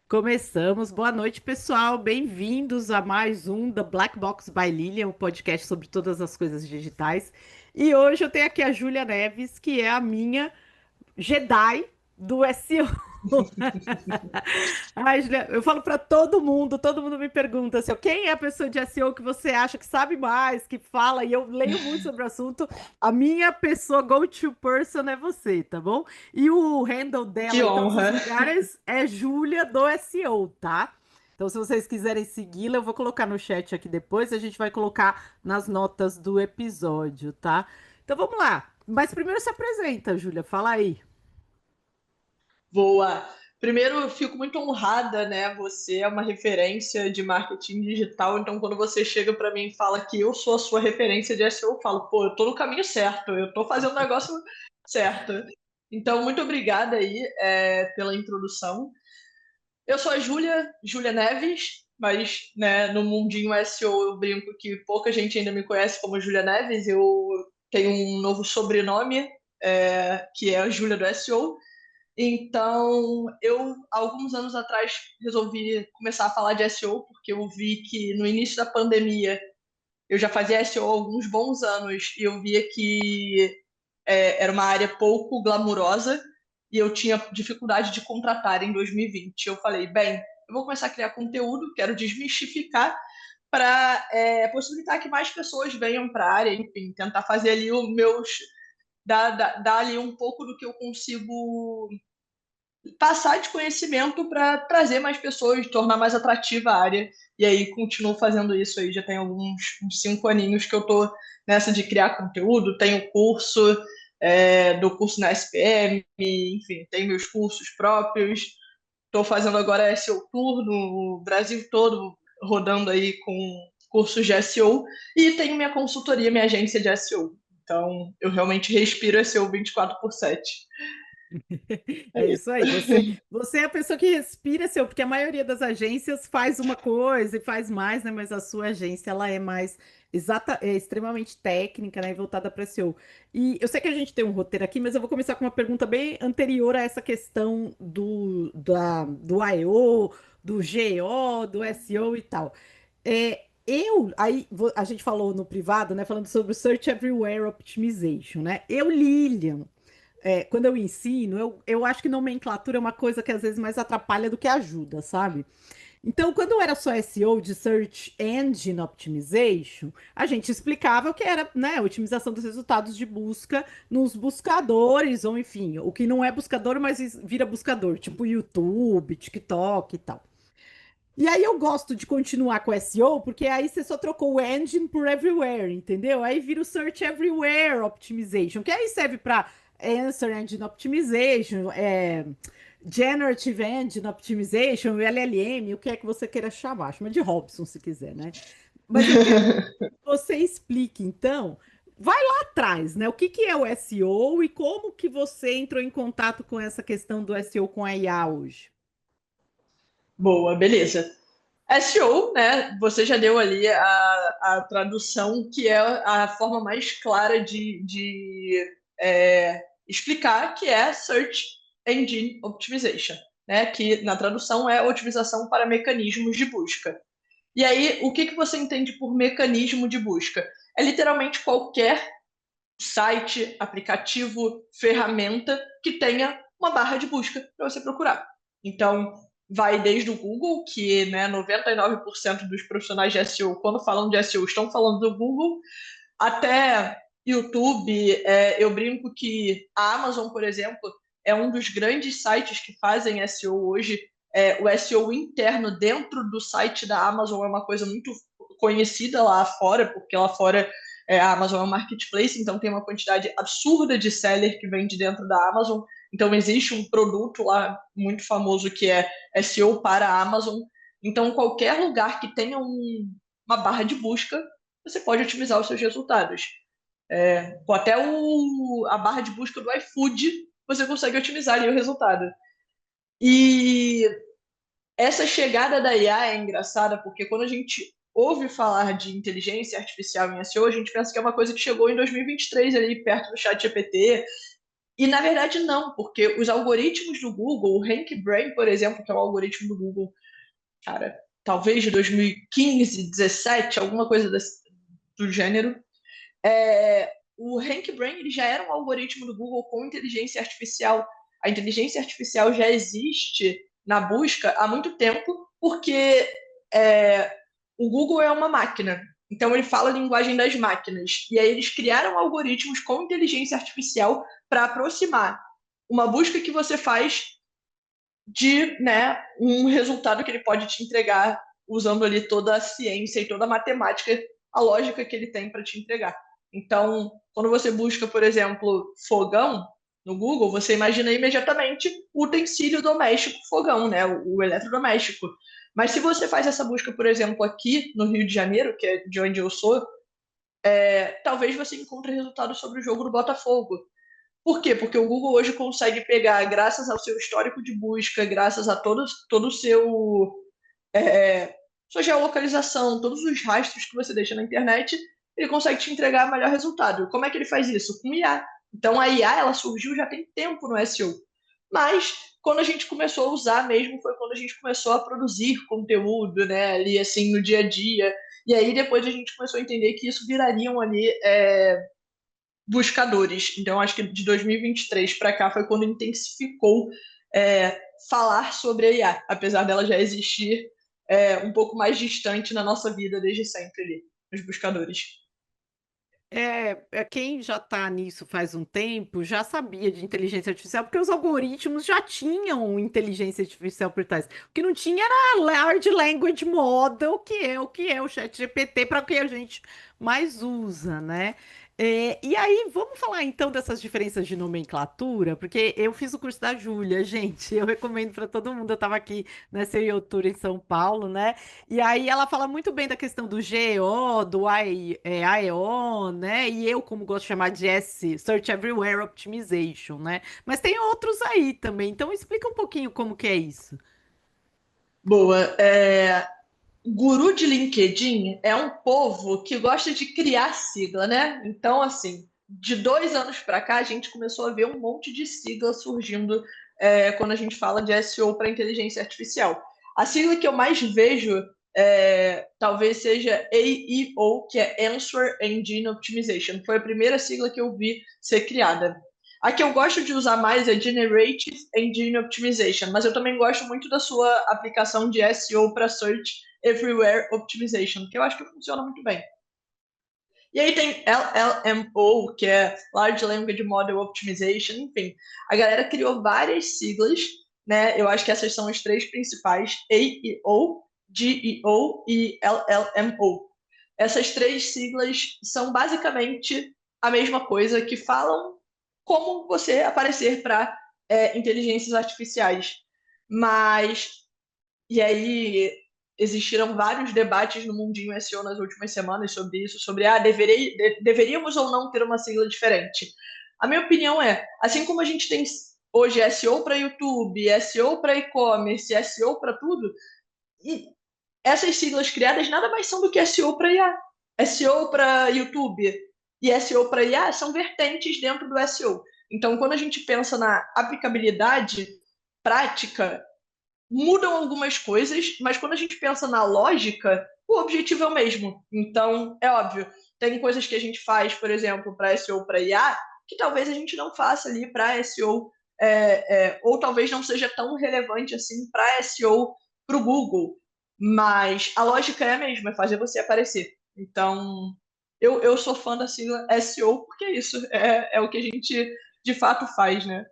Começamos. Boa noite, pessoal. Bem-vindos a mais um da Black Box by Lilian, um podcast sobre todas as coisas digitais. E hoje eu tenho aqui a Júlia Neves, que é a minha Jedi do SEO. Ai, Julia, eu falo para todo mundo me pergunta assim, ó, quem é a pessoa de SEO que você acha que sabe mais, que fala, e eu leio muito sobre o assunto. A minha pessoa go-to person é você, tá bom? E o handle Que dela em todos os honra. lugares é Júlia do SEO, tá? Então, se vocês quiserem segui-la, eu vou colocar no chat aqui depois, a gente vai colocar nas notas do episódio, tá? Então, vamos lá. Mas primeiro se apresenta, Júlia, fala aí. Boa. Primeiro, eu fico muito honrada, né? Você é uma referência de marketing digital, então quando você chega para mim e fala que eu sou a sua referência de SEO, eu falo, pô, eu tô no caminho certo, eu tô fazendo o negócio certo. Então, muito obrigada aí, pela introdução. Eu sou a Júlia Neves, mas, né, no mundinho SEO eu brinco que pouca gente ainda me conhece como Júlia Neves. Eu tenho um novo sobrenome, que é a Júlia do SEO. Então, eu, alguns anos atrás, resolvi começar a falar de SEO, porque eu vi que no início da pandemia, eu já fazia SEO há alguns bons anos, e eu via que era uma área pouco glamurosa, e eu tinha dificuldade de contratar em 2020. Eu falei, bem, eu vou começar a criar conteúdo, quero desmistificar, para possibilitar que mais pessoas venham para a área, enfim, tentar fazer ali o meus. Dar ali um pouco do que eu consigo passar de conhecimento para trazer mais pessoas, tornar mais atrativa a área. E aí continuo fazendo isso aí, já tem alguns uns 5 aninhos que eu tô nessa de criar conteúdo, tenho curso, do curso na SPM, enfim, tenho meus cursos próprios, estou fazendo agora SEO Tour no Brasil todo, rodando aí com cursos de SEO, e tenho minha consultoria, minha agência de SEO. Então, eu realmente respiro SEO 24/7. É É isso. isso aí. Você é a pessoa que respira seu, porque a maioria das agências faz uma coisa e faz mais, né? Mas a sua agência ela é mais exata, é extremamente técnica, né? E voltada para SEO. E eu sei que a gente tem um roteiro aqui, mas eu vou começar com uma pergunta bem anterior a essa questão do I/O, do GO, do SEO e tal. A gente falou no privado, né? Falando sobre o Search Everywhere Optimization, né? Lilian, quando eu ensino, eu acho que nomenclatura é uma coisa que às vezes mais atrapalha do que ajuda, sabe? Então, quando eu era só SEO de Search Engine Optimization, a gente explicava o que era, né, a otimização dos resultados de busca nos buscadores, ou enfim, o que não é buscador, mas vira buscador, tipo YouTube, TikTok e tal. E aí eu gosto de continuar com SEO, porque aí você só trocou o engine por everywhere, entendeu? Aí vira o Search Everywhere Optimization, que aí serve para Answer Engine Optimization, Generative Engine Optimization, LLM, o que é que você queira chamar. Chama de Robson se quiser, né? Mas eu quero que você explique, então, vai lá atrás, né? O que que é o SEO e como que você entrou em contato com essa questão do SEO com a IA hoje? Boa, beleza. SEO, né? Você já deu ali a tradução, que é a forma mais clara de explicar, que é Search Engine Optimization, né? Que na tradução é otimização para mecanismos de busca. E aí, o que que você entende por mecanismo de busca? É literalmente qualquer site, aplicativo, ferramenta que tenha uma barra de busca para você procurar. Então, vai desde o Google, que, né, 99% dos profissionais de SEO, quando falam de SEO, estão falando do Google, até YouTube. Eu brinco que a Amazon, por exemplo, é um dos grandes sites que fazem SEO hoje. O SEO interno dentro do site da Amazon é uma coisa muito conhecida lá fora, porque lá fora a Amazon é um marketplace, então tem uma quantidade absurda de seller que vem de dentro da Amazon. Então existe um produto lá muito famoso que é SEO para a Amazon. Então qualquer lugar que tenha uma barra de busca, você pode otimizar os seus resultados. Até a barra de busca do iFood, você consegue otimizar ali o resultado. E essa chegada da IA é engraçada, porque quando a gente ouve falar de inteligência artificial em SEO, a gente pensa que é uma coisa que chegou em 2023, ali perto do chat GPT, E na verdade não, porque os algoritmos do Google, o RankBrain, por exemplo, que é o algoritmo do Google, cara, talvez de 2015, 17, alguma coisa do gênero, o RankBrain ele já era um algoritmo do Google com inteligência artificial. A inteligência artificial já existe na busca há muito tempo, porque é, o Google é uma máquina. Então ele fala a linguagem das máquinas. E aí eles criaram algoritmos com inteligência artificial para aproximar uma busca que você faz de, né, um resultado que ele pode te entregar usando ali toda a ciência e toda a matemática, a lógica que ele tem para te entregar. Então, quando você busca, por exemplo, fogão no Google, você imagina imediatamente o utensílio doméstico fogão, né, o eletrodoméstico. Mas se você faz essa busca, por exemplo, aqui no Rio de Janeiro, que é de onde eu sou, talvez você encontre resultados sobre o jogo do Botafogo. Por quê? Porque o Google hoje consegue pegar, graças ao seu histórico de busca, graças a todo o seu sua geolocalização, todos os rastros que você deixa na internet, ele consegue te entregar melhor resultado. Como é que ele faz isso? Com IA. Então a IA ela surgiu já tem tempo no SEO. Mas quando a gente começou a usar mesmo foi quando a gente começou a produzir conteúdo, né, ali assim no dia a dia. E aí depois a gente começou a entender que isso virariam ali buscadores. Então, acho que de 2023 para cá foi quando intensificou falar sobre a IA, apesar dela já existir um pouco mais distante na nossa vida desde sempre ali, nos buscadores. Quem já está nisso faz um tempo já sabia de inteligência artificial, porque os algoritmos já tinham inteligência artificial por trás. O que não tinha era a Large Language Model, que é o ChatGPT, para o que a gente mais usa, né? E aí, vamos falar então dessas diferenças de nomenclatura, porque eu fiz o curso da Júlia, gente, eu recomendo para todo mundo. Eu estava aqui na CEO Tour em São Paulo, né? E aí ela fala muito bem da questão do GEO, do AEO, né? E eu, como gosto de chamar de Search Everywhere Optimization, né? Mas tem outros aí também. Então explica um pouquinho como que é isso. Boa. Guru de LinkedIn é um povo que gosta de criar sigla, né? Então, assim, de 2 anos para cá, a gente começou a ver um monte de sigla surgindo quando a gente fala de SEO para inteligência artificial. A sigla que eu mais vejo talvez seja AEO, que é Answer Engine Optimization. Foi a primeira sigla que eu vi ser criada. A que eu gosto de usar mais é Generative Engine Optimization, mas eu também gosto muito da sua aplicação de SEO para Search Everywhere Optimization, que eu acho que funciona muito bem. E aí tem LLMO, que é Large Language Model Optimization, enfim. A galera criou várias siglas, né? Eu acho que essas são as três principais, AEO, GEO e LLMO. Essas três siglas são basicamente a mesma coisa, que falam como você aparecer para inteligências artificiais. Mas e aí existiram vários debates no mundinho SEO nas últimas semanas sobre isso, sobre deveríamos ou não ter uma sigla diferente. A minha opinião é, assim como a gente tem hoje SEO para YouTube, SEO para e-commerce, SEO para tudo, e essas siglas criadas nada mais são do que SEO para IA. SEO para YouTube e SEO para IA são vertentes dentro do SEO. Então, quando a gente pensa na aplicabilidade prática, mudam algumas coisas, mas quando a gente pensa na lógica, o objetivo é o mesmo. Então, é óbvio, tem coisas que a gente faz, por exemplo, para SEO para IA, que talvez a gente não faça ali para SEO, ou talvez não seja tão relevante assim para SEO para o Google. Mas a lógica é a mesma, é fazer você aparecer. Então, eu sou fã da sigla SEO, porque é isso, é o que a gente de fato faz, né?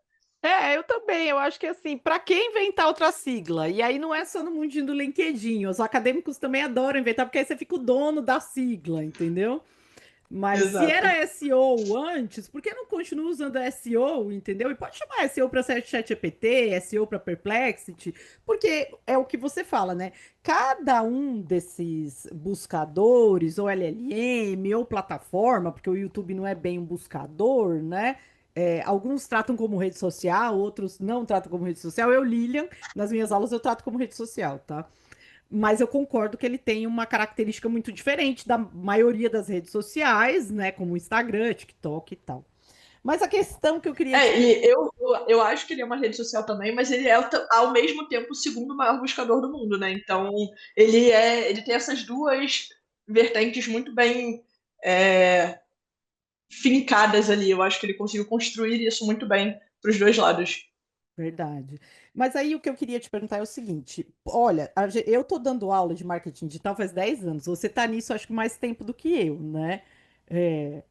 Eu também. Eu acho que assim, para que inventar outra sigla? E aí não é só no mundinho do LinkedIn. Os acadêmicos também adoram inventar, porque aí você fica o dono da sigla, entendeu? Mas se Exato. era SEO antes, por que não continua usando SEO, entendeu? E pode chamar SEO para ChatGPT, SEO para Perplexity, porque é o que você fala, né? Cada um desses buscadores, ou LLM, ou plataforma, porque o YouTube não é bem um buscador, né? Alguns tratam como rede social, outros não tratam como rede social. Eu, Lilian, nas minhas aulas eu trato como rede social, tá? Mas eu concordo que ele tem uma característica muito diferente da maioria das redes sociais, né? Como o Instagram, TikTok e tal. Mas a questão que eu queria te... E eu acho que ele é uma rede social também, mas ele é ao mesmo tempo o segundo maior buscador do mundo, né? Então ele tem essas duas vertentes muito bem é, fincadas ali. Eu acho que ele conseguiu construir isso muito bem para os dois lados. Verdade. Mas aí o que eu queria te perguntar é o seguinte: olha, eu tô dando aula de marketing digital faz 10 anos. Você tá nisso, acho que mais tempo do que eu, né? É,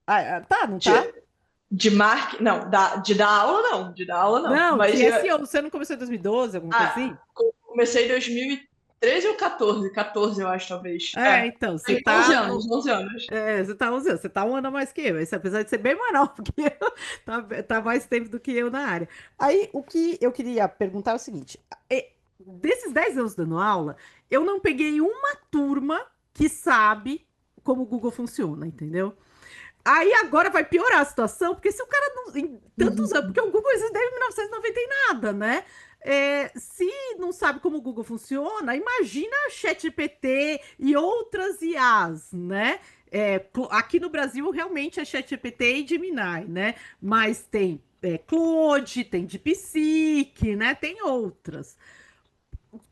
tá, não tá? Não, de dar aula não, de dar aula não. Não, Mas de SEO, você não começou em 2012, alguma coisa ah, assim? comecei em 2013 ou 14? 14, eu acho, talvez. É, então, você Tem 11 tá anos, no. 11 anos. Você tá 11 anos, você tá um ano a mais que eu. Esse, apesar de ser bem mais novo que eu, tá mais tempo do que eu na área. Aí, o que eu queria perguntar é o seguinte: desses 10 anos dando aula, eu não peguei uma turma que sabe como o Google funciona, entendeu? Aí agora vai piorar a situação, porque se o cara não, em tantos anos, porque o Google existe desde 1990 e noventa e nada, né? Se não sabe como o Google funciona, imagina ChatGPT e outras IAs, né? Aqui no Brasil realmente é ChatGPT e Gemini, né? Mas tem Claude, tem DeepSeek, né? Tem outras.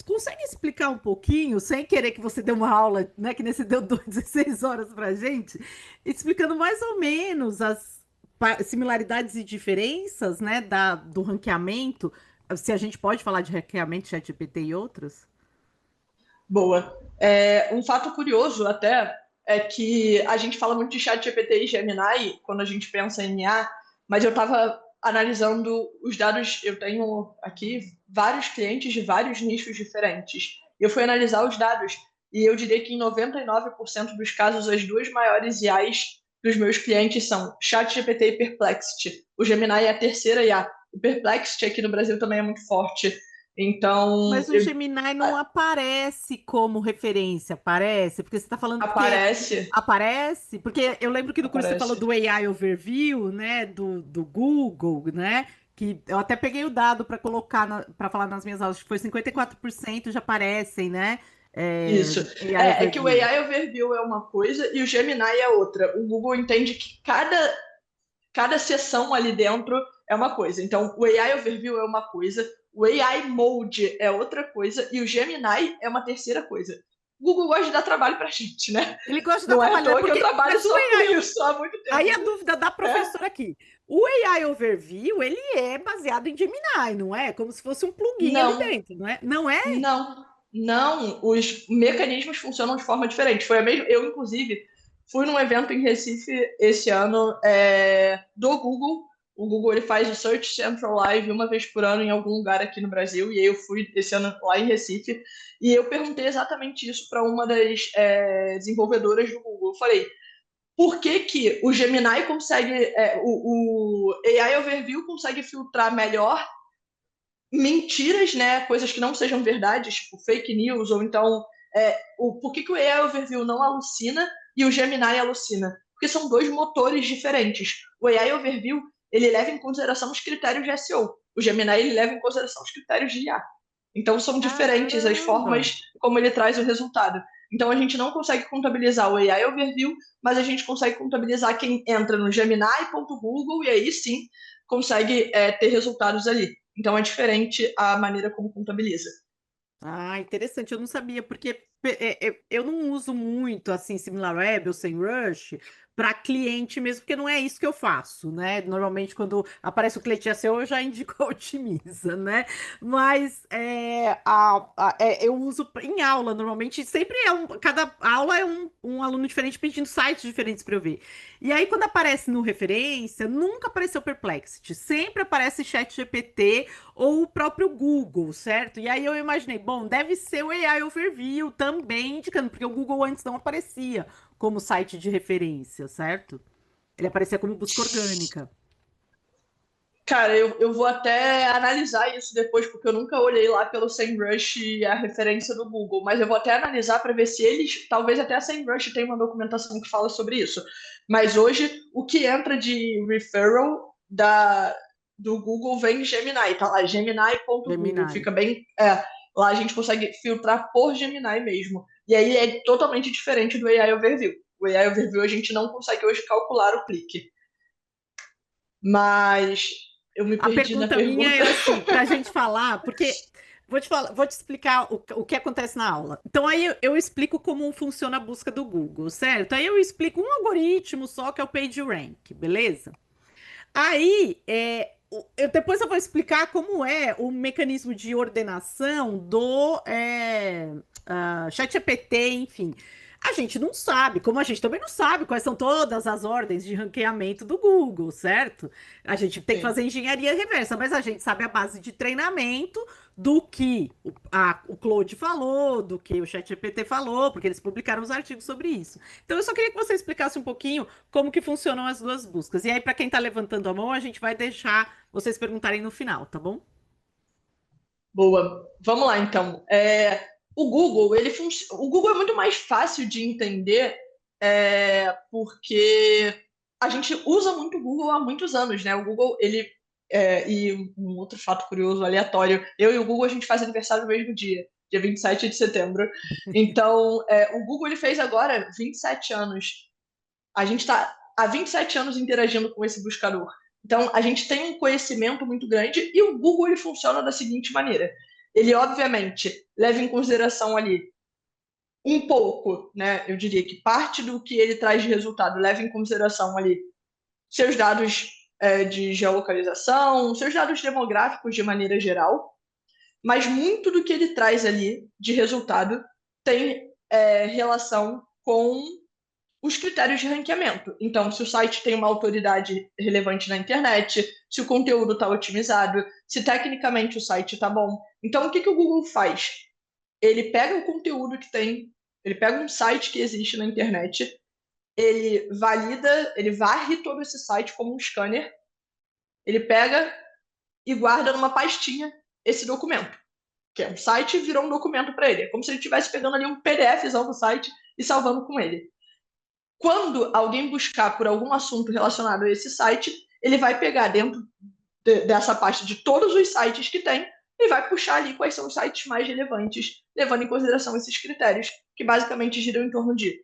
Consegue explicar um pouquinho, sem querer que você dê uma aula, né, que nem você deu 16 horas pra gente, explicando mais ou menos as similaridades e diferenças, né, do ranqueamento, se a gente pode falar de ranqueamento, ChatGPT e outras? Boa. Um fato curioso até é que a gente fala muito de ChatGPT e Gemini quando a gente pensa em IA, mas eu estava analisando os dados. Eu tenho aqui vários clientes de vários nichos diferentes. Eu fui analisar os dados e eu diria que em 99% dos casos as duas maiores IAs dos meus clientes são ChatGPT e Perplexity. O Gemini é a terceira IA. O Perplexity aqui no Brasil também é muito forte. Então, Mas o Gemini não aparece como referência, aparece? Porque você está falando que aparece. aparece? Porque eu lembro que no curso você falou Aparece. do AI Overview, né, do Google, né, que eu até peguei o dado para colocar, para falar nas minhas aulas, que foi 54% já aparecem, né, Isso. AI É que o Overview. AI Overview é uma coisa e o Gemini é outra. O Google entende que cada seção ali dentro é uma coisa. Então, o AI Overview é uma coisa, o AI Mode é outra coisa e o Gemini é uma terceira coisa. O Google gosta de dar trabalho pra gente, né? Ele gosta de dar Não é à trabalho, né? toa que eu Porque, trabalho mas o só com AI, isso há muito aí a tempo. dúvida da É. professora aqui. O AI Overview, ele é baseado em Gemini, não é? Como se fosse um plugin ali Não, dentro, não é? Não é? não, não. Os mecanismos funcionam de forma diferente. Foi a mesma. Eu, inclusive, fui num evento em Recife esse ano do Google. O Google ele faz o Search Central Live uma vez por ano em algum lugar aqui no Brasil. E aí eu fui esse ano lá em Recife e eu perguntei exatamente isso para uma das desenvolvedoras do Google. Eu falei, por que que o Gemini consegue, o AI Overview consegue filtrar melhor mentiras, né, coisas que não sejam verdades, tipo fake news, ou então por que, que o AI Overview não alucina e o Gemini alucina? Porque são dois motores diferentes. O AI Overview ele leva em consideração os critérios de SEO. O Gemini ele leva em consideração os critérios de IA. Então são diferentes as Caramba! formas como ele traz o resultado. Então a gente não consegue contabilizar o AI Overview, mas a gente consegue contabilizar quem entra no Gemini.google e aí sim consegue ter resultados ali. Então é diferente a maneira como contabiliza. Ah, interessante. Eu não sabia, porque eu não uso muito assim SimilarWeb ou SEMrush para cliente mesmo, porque não é isso que eu faço, né? Normalmente, quando aparece o cliente SEO, eu já indico a Otimiza, né? Mas eu uso em aula, normalmente, sempre cada aula é um aluno diferente pedindo sites diferentes para eu ver. E aí, quando aparece no referência, nunca apareceu Perplexity, sempre aparece ChatGPT ou o próprio Google, certo? E aí eu imaginei, bom, deve ser o AI Overview também indicando, porque o Google antes não aparecia como site de referência, certo? Ele aparecia como busca orgânica. Cara, eu vou até analisar isso depois, porque eu nunca olhei lá pelo SEMrush e a referência do Google, mas eu vou até analisar para ver se eles, talvez até a SEMrush tenha uma documentação que fala sobre isso. Mas hoje, o que entra de referral do Google vem de Gemini, tá lá, gemini.google, Gemini. fica bem. Lá a gente consegue filtrar por Gemini mesmo. E aí é totalmente diferente do AI Overview. O AI Overview a gente não consegue hoje calcular o clique. Mas eu me A perdi na pergunta minha pergunta. era assim, para a gente falar, porque vou te explicar o que acontece na aula. Então, aí eu explico como funciona a busca do Google, certo? Aí eu explico um algoritmo só, que é o PageRank, beleza? Aí, depois eu vou explicar como é o mecanismo de ordenação do ChatGPT, enfim. A gente não sabe, como a gente também não sabe quais são todas as ordens de ranqueamento do Google, certo? A gente tem que Sim. fazer engenharia reversa, mas a gente sabe a base de treinamento do que o Claude falou, do que o ChatGPT falou, porque eles publicaram os artigos sobre isso. Então, eu só queria que você explicasse um pouquinho como que funcionam as duas buscas. E aí, para quem está levantando a mão, a gente vai deixar vocês perguntarem no final, tá bom? Boa. Vamos lá, então. O Google, o Google é muito mais fácil de entender, porque a gente usa muito o Google há muitos anos, né? O Google, e um outro fato curioso, aleatório, eu e o Google, a gente faz aniversário no mesmo dia 27 de setembro. Então, o Google, ele fez agora 27 anos. A gente está há 27 anos interagindo com esse buscador. Então, a gente tem um conhecimento muito grande e o Google ele funciona da seguinte maneira. Ele, obviamente, leva em consideração ali um pouco, né? Eu diria que parte do que ele traz de resultado leva em consideração ali seus dados de geolocalização, seus dados demográficos de maneira geral, mas muito do que ele traz ali de resultado tem relação com os critérios de ranqueamento. Então, se o site tem uma autoridade relevante na internet, se o conteúdo está otimizado, se tecnicamente o site está bom. Então, o que, que o Google faz? Ele pega o conteúdo que tem, ele pega um site que existe na internet, ele valida, ele varre todo esse site como um scanner, ele pega e guarda numa pastinha esse documento, que é um site, virou um documento para ele. É como se ele estivesse pegando ali um PDFzão do site e salvando com ele. Quando alguém buscar por algum assunto relacionado a esse site, ele vai pegar dentro dessa pasta de todos os sites que tem e vai puxar ali quais são os sites mais relevantes, levando em consideração esses critérios, que basicamente giram em torno de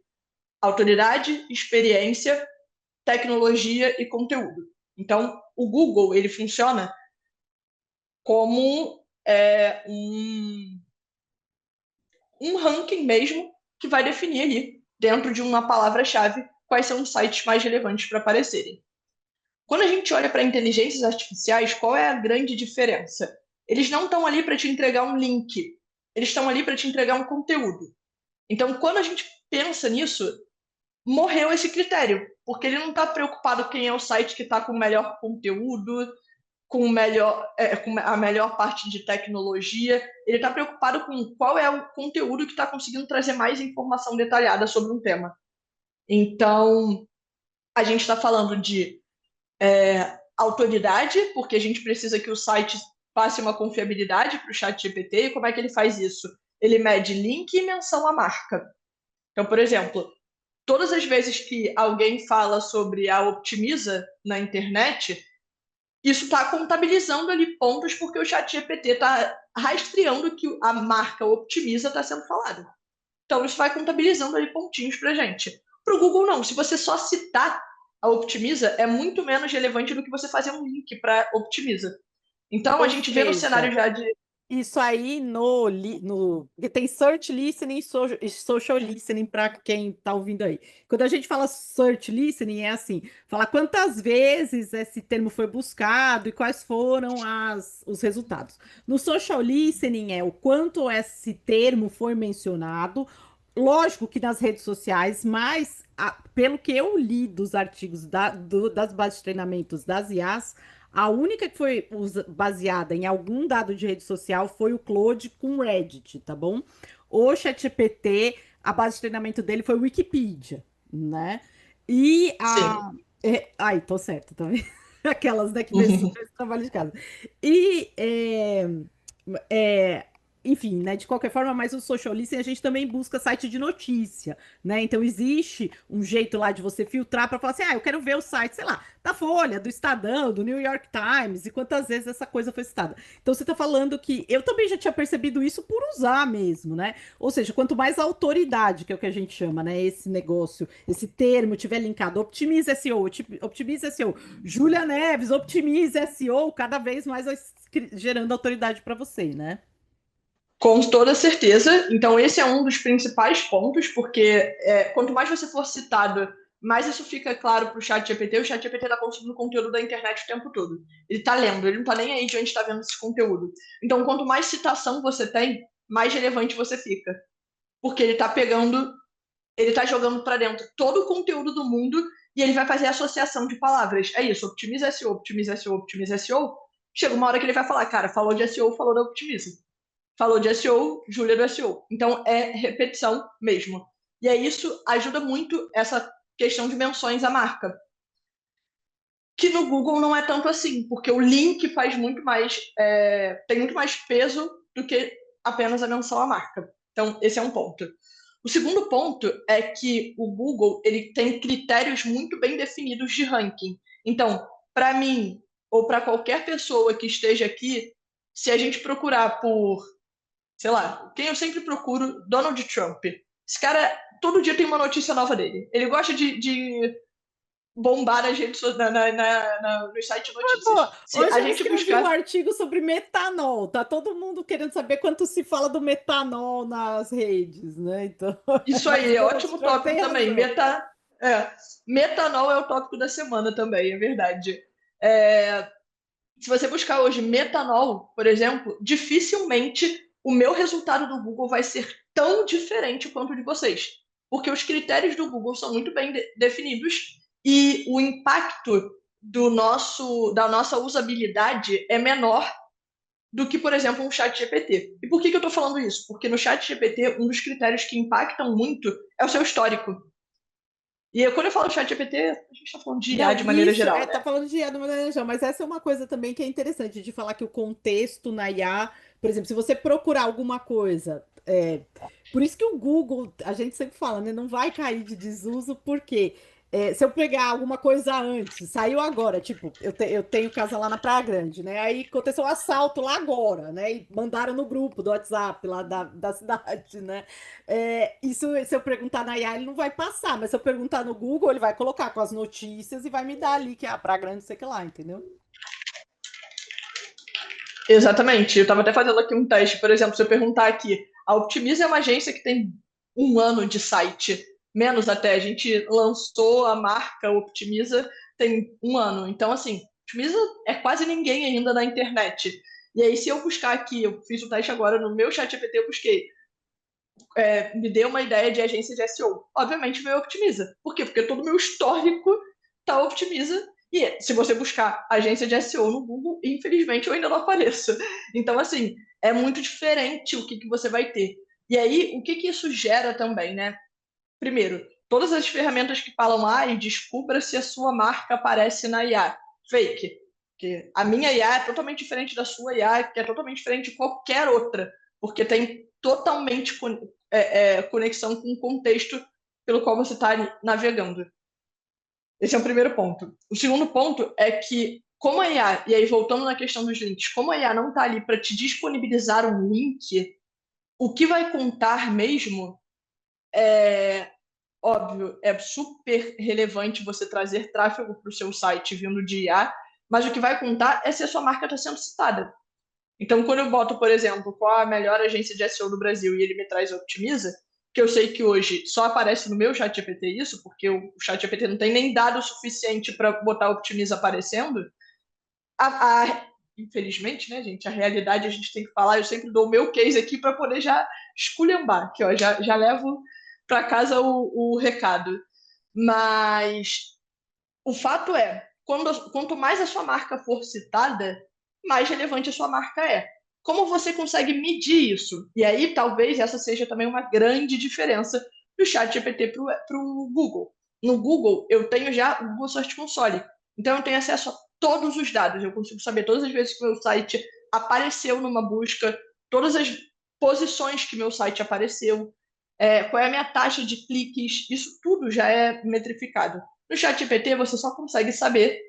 autoridade, experiência, tecnologia e conteúdo. Então, o Google ele funciona como um ranking mesmo que vai definir ali, dentro de uma palavra-chave, quais são os sites mais relevantes para aparecerem. Quando a gente olha para inteligências artificiais, qual é a grande diferença? Eles não estão ali para te entregar um link, eles estão ali para te entregar um conteúdo. Então, quando a gente pensa nisso, morreu esse critério, porque ele não está preocupado quem é o site que está com o melhor conteúdo, com a melhor parte de tecnologia. Ele está preocupado com qual é o conteúdo que está conseguindo trazer mais informação detalhada sobre um tema. Então, a gente está falando de autoridade, porque a gente precisa que o site passe uma confiabilidade para o chat GPT. E como é que ele faz isso? Ele mede link e menção à marca. Então, por exemplo, todas as vezes que alguém fala sobre a Optimiza na internet, isso está contabilizando ali pontos porque o chat GPT está rastreando que a marca Optimiza está sendo falada. Então, isso vai contabilizando ali pontinhos para gente. Para o Google, não. Se você só citar a Optimiza, é muito menos relevante do que você fazer um link para Optimiza. Então, a Ou gente vê no seja, cenário já de. isso aí porque tem search listening e social listening para quem está ouvindo aí. Quando a gente fala search listening, é assim, falar quantas vezes esse termo foi buscado e quais foram os resultados. No social listening é o quanto esse termo foi mencionado. Lógico que nas redes sociais, mas pelo que eu li dos artigos das bases de treinamentos das IAs, a única que foi baseada em algum dado de rede social foi o Claude com o Reddit, tá bom? O ChatGPT, a base de treinamento dele foi o Wikipedia, né? E Sim. ai, tô certo, tá vendo? Aquelas, né, que fez trabalho de casa. E enfim, né, de qualquer forma, mas o social listening a gente também busca site de notícia, né? Então existe um jeito lá de você filtrar para falar assim, eu quero ver o site, sei lá, da Folha, do Estadão, do New York Times, e quantas vezes essa coisa foi citada. Então você está falando que eu também já tinha percebido isso por usar mesmo, né? Ou seja, quanto mais autoridade, que é o que a gente chama, né, esse negócio, esse termo tiver linkado, Optimiza SEO, Optimiza SEO, Júlia Neves, Optimiza SEO, cada vez mais vai gerando autoridade para você, né? Com toda certeza. Então, esse é um dos principais pontos, porque quanto mais você for citado, mais isso fica claro para o chat GPT. O chat GPT está consumindo conteúdo da internet o tempo todo. Ele está lendo, ele não está nem aí de onde está vendo esse conteúdo. Então, quanto mais citação você tem, mais relevante você fica. Porque ele está pegando, ele está jogando para dentro todo o conteúdo do mundo e ele vai fazer associação de palavras. É isso, optimiza SEO, optimiza SEO, optimiza SEO. Chega uma hora que ele vai falar, cara, falou de SEO, falou da Optimiza. Falou de SEO, Júlia do SEO. Então é repetição mesmo. E aí isso ajuda muito essa questão de menções à marca. Que no Google não é tanto assim, porque o link faz muito mais, tem muito mais peso do que apenas a menção à marca. Então, esse é um ponto. O segundo ponto é que o Google ele tem critérios muito bem definidos de ranking. Então, para mim, ou para qualquer pessoa que esteja aqui, se a gente procurar por sei lá, quem eu sempre procuro, Donald Trump. Esse cara, todo dia tem uma notícia nova dele. Ele gosta de bombar nas redes, no site de notícias. Pô, Se hoje a eu gente escrevi um buscar. artigo sobre metanol. Tá todo mundo querendo saber quanto se fala do metanol nas redes, né? Então, Isso mas aí, o é Donald ótimo Trump tópico tem também. razão. Metanol é o tópico da semana também, é verdade. É, se você buscar hoje metanol, por exemplo, dificilmente o meu resultado do Google vai ser tão diferente quanto o de vocês. Porque os critérios do Google são muito bem definidos e o impacto da nossa usabilidade é menor do que, por exemplo, um chat GPT. E por que eu estou falando isso? Porque no chat GPT, um dos critérios que impactam muito é o seu histórico. E quando eu falo chat GPT, a gente está falando de IA Não, de maneira isso, geral, tá né? falando de IA do Maranhão, mas essa é uma coisa também que é interessante, de falar que o contexto na IA, por exemplo, se você procurar alguma coisa, por isso que o Google, a gente sempre fala, né, não vai cair de desuso, porque se eu pegar alguma coisa antes, saiu agora, tipo, eu tenho casa lá na Praia Grande, né, aí aconteceu um assalto lá agora, né, e mandaram no grupo do WhatsApp lá da cidade, né, isso, se eu perguntar na IA, ele não vai passar, mas se eu perguntar no Google, ele vai colocar com as notícias e vai me dar ali que é a Praia Grande, sei que lá, entendeu? Exatamente. Eu estava até fazendo aqui um teste, por exemplo, se eu perguntar aqui, a Optimiza é uma agência que tem um ano de site, menos até. A gente lançou a marca Optimiza tem um ano. Então, assim, Optimiza é quase ninguém ainda na internet. E aí, se eu buscar aqui, eu fiz o teste agora no meu chat GPT, eu busquei, me deu uma ideia de agência de SEO. Obviamente veio Optimiza. Por quê? Porque todo o meu histórico tá Optimiza. E se você buscar agência de SEO no Google, infelizmente eu ainda não apareço. Então, assim, é muito diferente o que você vai ter. E aí, o que isso gera também, né? Primeiro, todas as ferramentas que falam, e descubra se a sua marca aparece na IA. Fake. Porque a minha IA é totalmente diferente da sua IA, que é totalmente diferente de qualquer outra. Porque tem totalmente conexão com o contexto pelo qual você está navegando. Esse é o primeiro ponto. O segundo ponto é que, como a IA, e aí voltando na questão dos links, como a IA não está ali para te disponibilizar um link, o que vai contar mesmo é óbvio, é super relevante você trazer tráfego para o seu site vindo de IA, mas o que vai contar é se a sua marca está sendo citada. Então, quando eu boto, por exemplo, qual a melhor agência de SEO do Brasil e ele me traz a Optimiza, que eu sei que hoje só aparece no meu chat GPT isso, porque o chat GPT não tem nem dado suficiente para botar a Optimiza aparecendo, infelizmente, né, gente, a realidade a gente tem que falar, eu sempre dou o meu case aqui para poder já esculhambar, aqui, ó, já levo para casa o recado. Mas o fato é, quanto mais a sua marca for citada, mais relevante a sua marca é. Como você consegue medir isso? E aí, talvez essa seja também uma grande diferença do chat GPT para o Google. No Google, eu tenho já o Google Search Console. Então, eu tenho acesso a todos os dados. Eu consigo saber todas as vezes que o meu site apareceu numa busca, todas as posições que meu site apareceu, qual é a minha taxa de cliques, isso tudo já é metrificado. No ChatGPT você só consegue saber,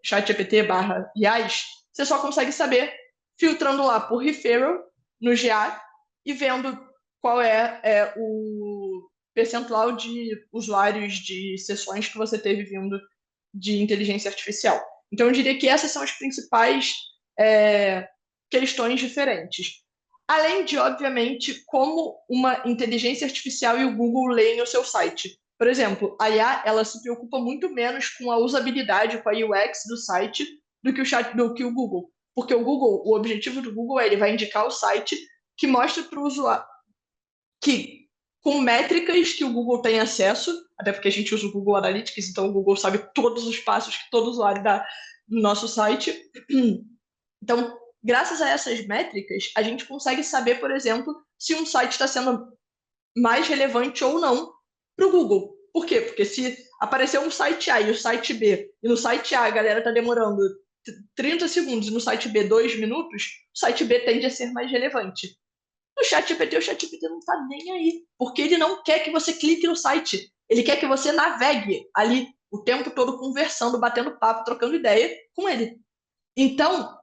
ChatGPT/IAs, você só consegue saber filtrando lá por referral no GA e vendo qual é o percentual de usuários de sessões que você teve vindo de inteligência artificial. Então, eu diria que essas são as principais questões diferentes. Além de, obviamente, como uma inteligência artificial e o Google leem o seu site. Por exemplo, a IA ela se preocupa muito menos com a usabilidade, com a UX do site, do que o Google. Porque o Google, o objetivo do Google é ele vai indicar o site que mostra para o usuário que com métricas que o Google tem acesso, até porque a gente usa o Google Analytics, então o Google sabe todos os passos que todo usuário dá no nosso site. Então, graças a essas métricas, a gente consegue saber, por exemplo, se um site está sendo mais relevante ou não para o Google. Por quê? Porque se aparecer um site A e o site B, e no site A a galera está demorando 30 segundos e no site B 2 minutos, o site B tende a ser mais relevante. No ChatGPT, o ChatGPT não está nem aí, porque ele não quer que você clique no site. Ele quer que você navegue ali o tempo todo conversando, batendo papo, trocando ideia com ele. Então,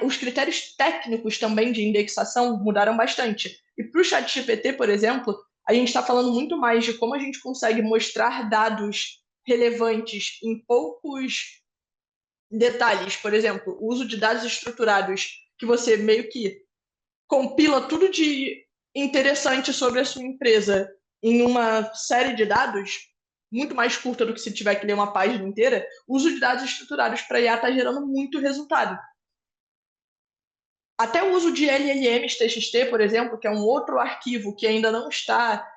os critérios técnicos também de indexação mudaram bastante. E para o ChatGPT, por exemplo, a gente está falando muito mais de como a gente consegue mostrar dados relevantes em poucos detalhes. Por exemplo, o uso de dados estruturados, que você meio que compila tudo de interessante sobre a sua empresa em uma série de dados, muito mais curta do que se tiver que ler uma página inteira, o uso de dados estruturados para IA está gerando muito resultado. Até o uso de LLMs TXT, por exemplo, que é um outro arquivo que ainda não está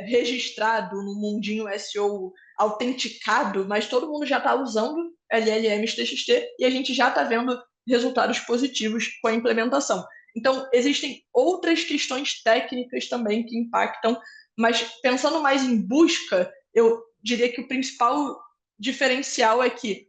registrado no mundinho SEO autenticado, mas todo mundo já está usando LLMs TXT e a gente já está vendo resultados positivos com a implementação. Então, existem outras questões técnicas também que impactam, mas pensando mais em busca, eu diria que o principal diferencial é que,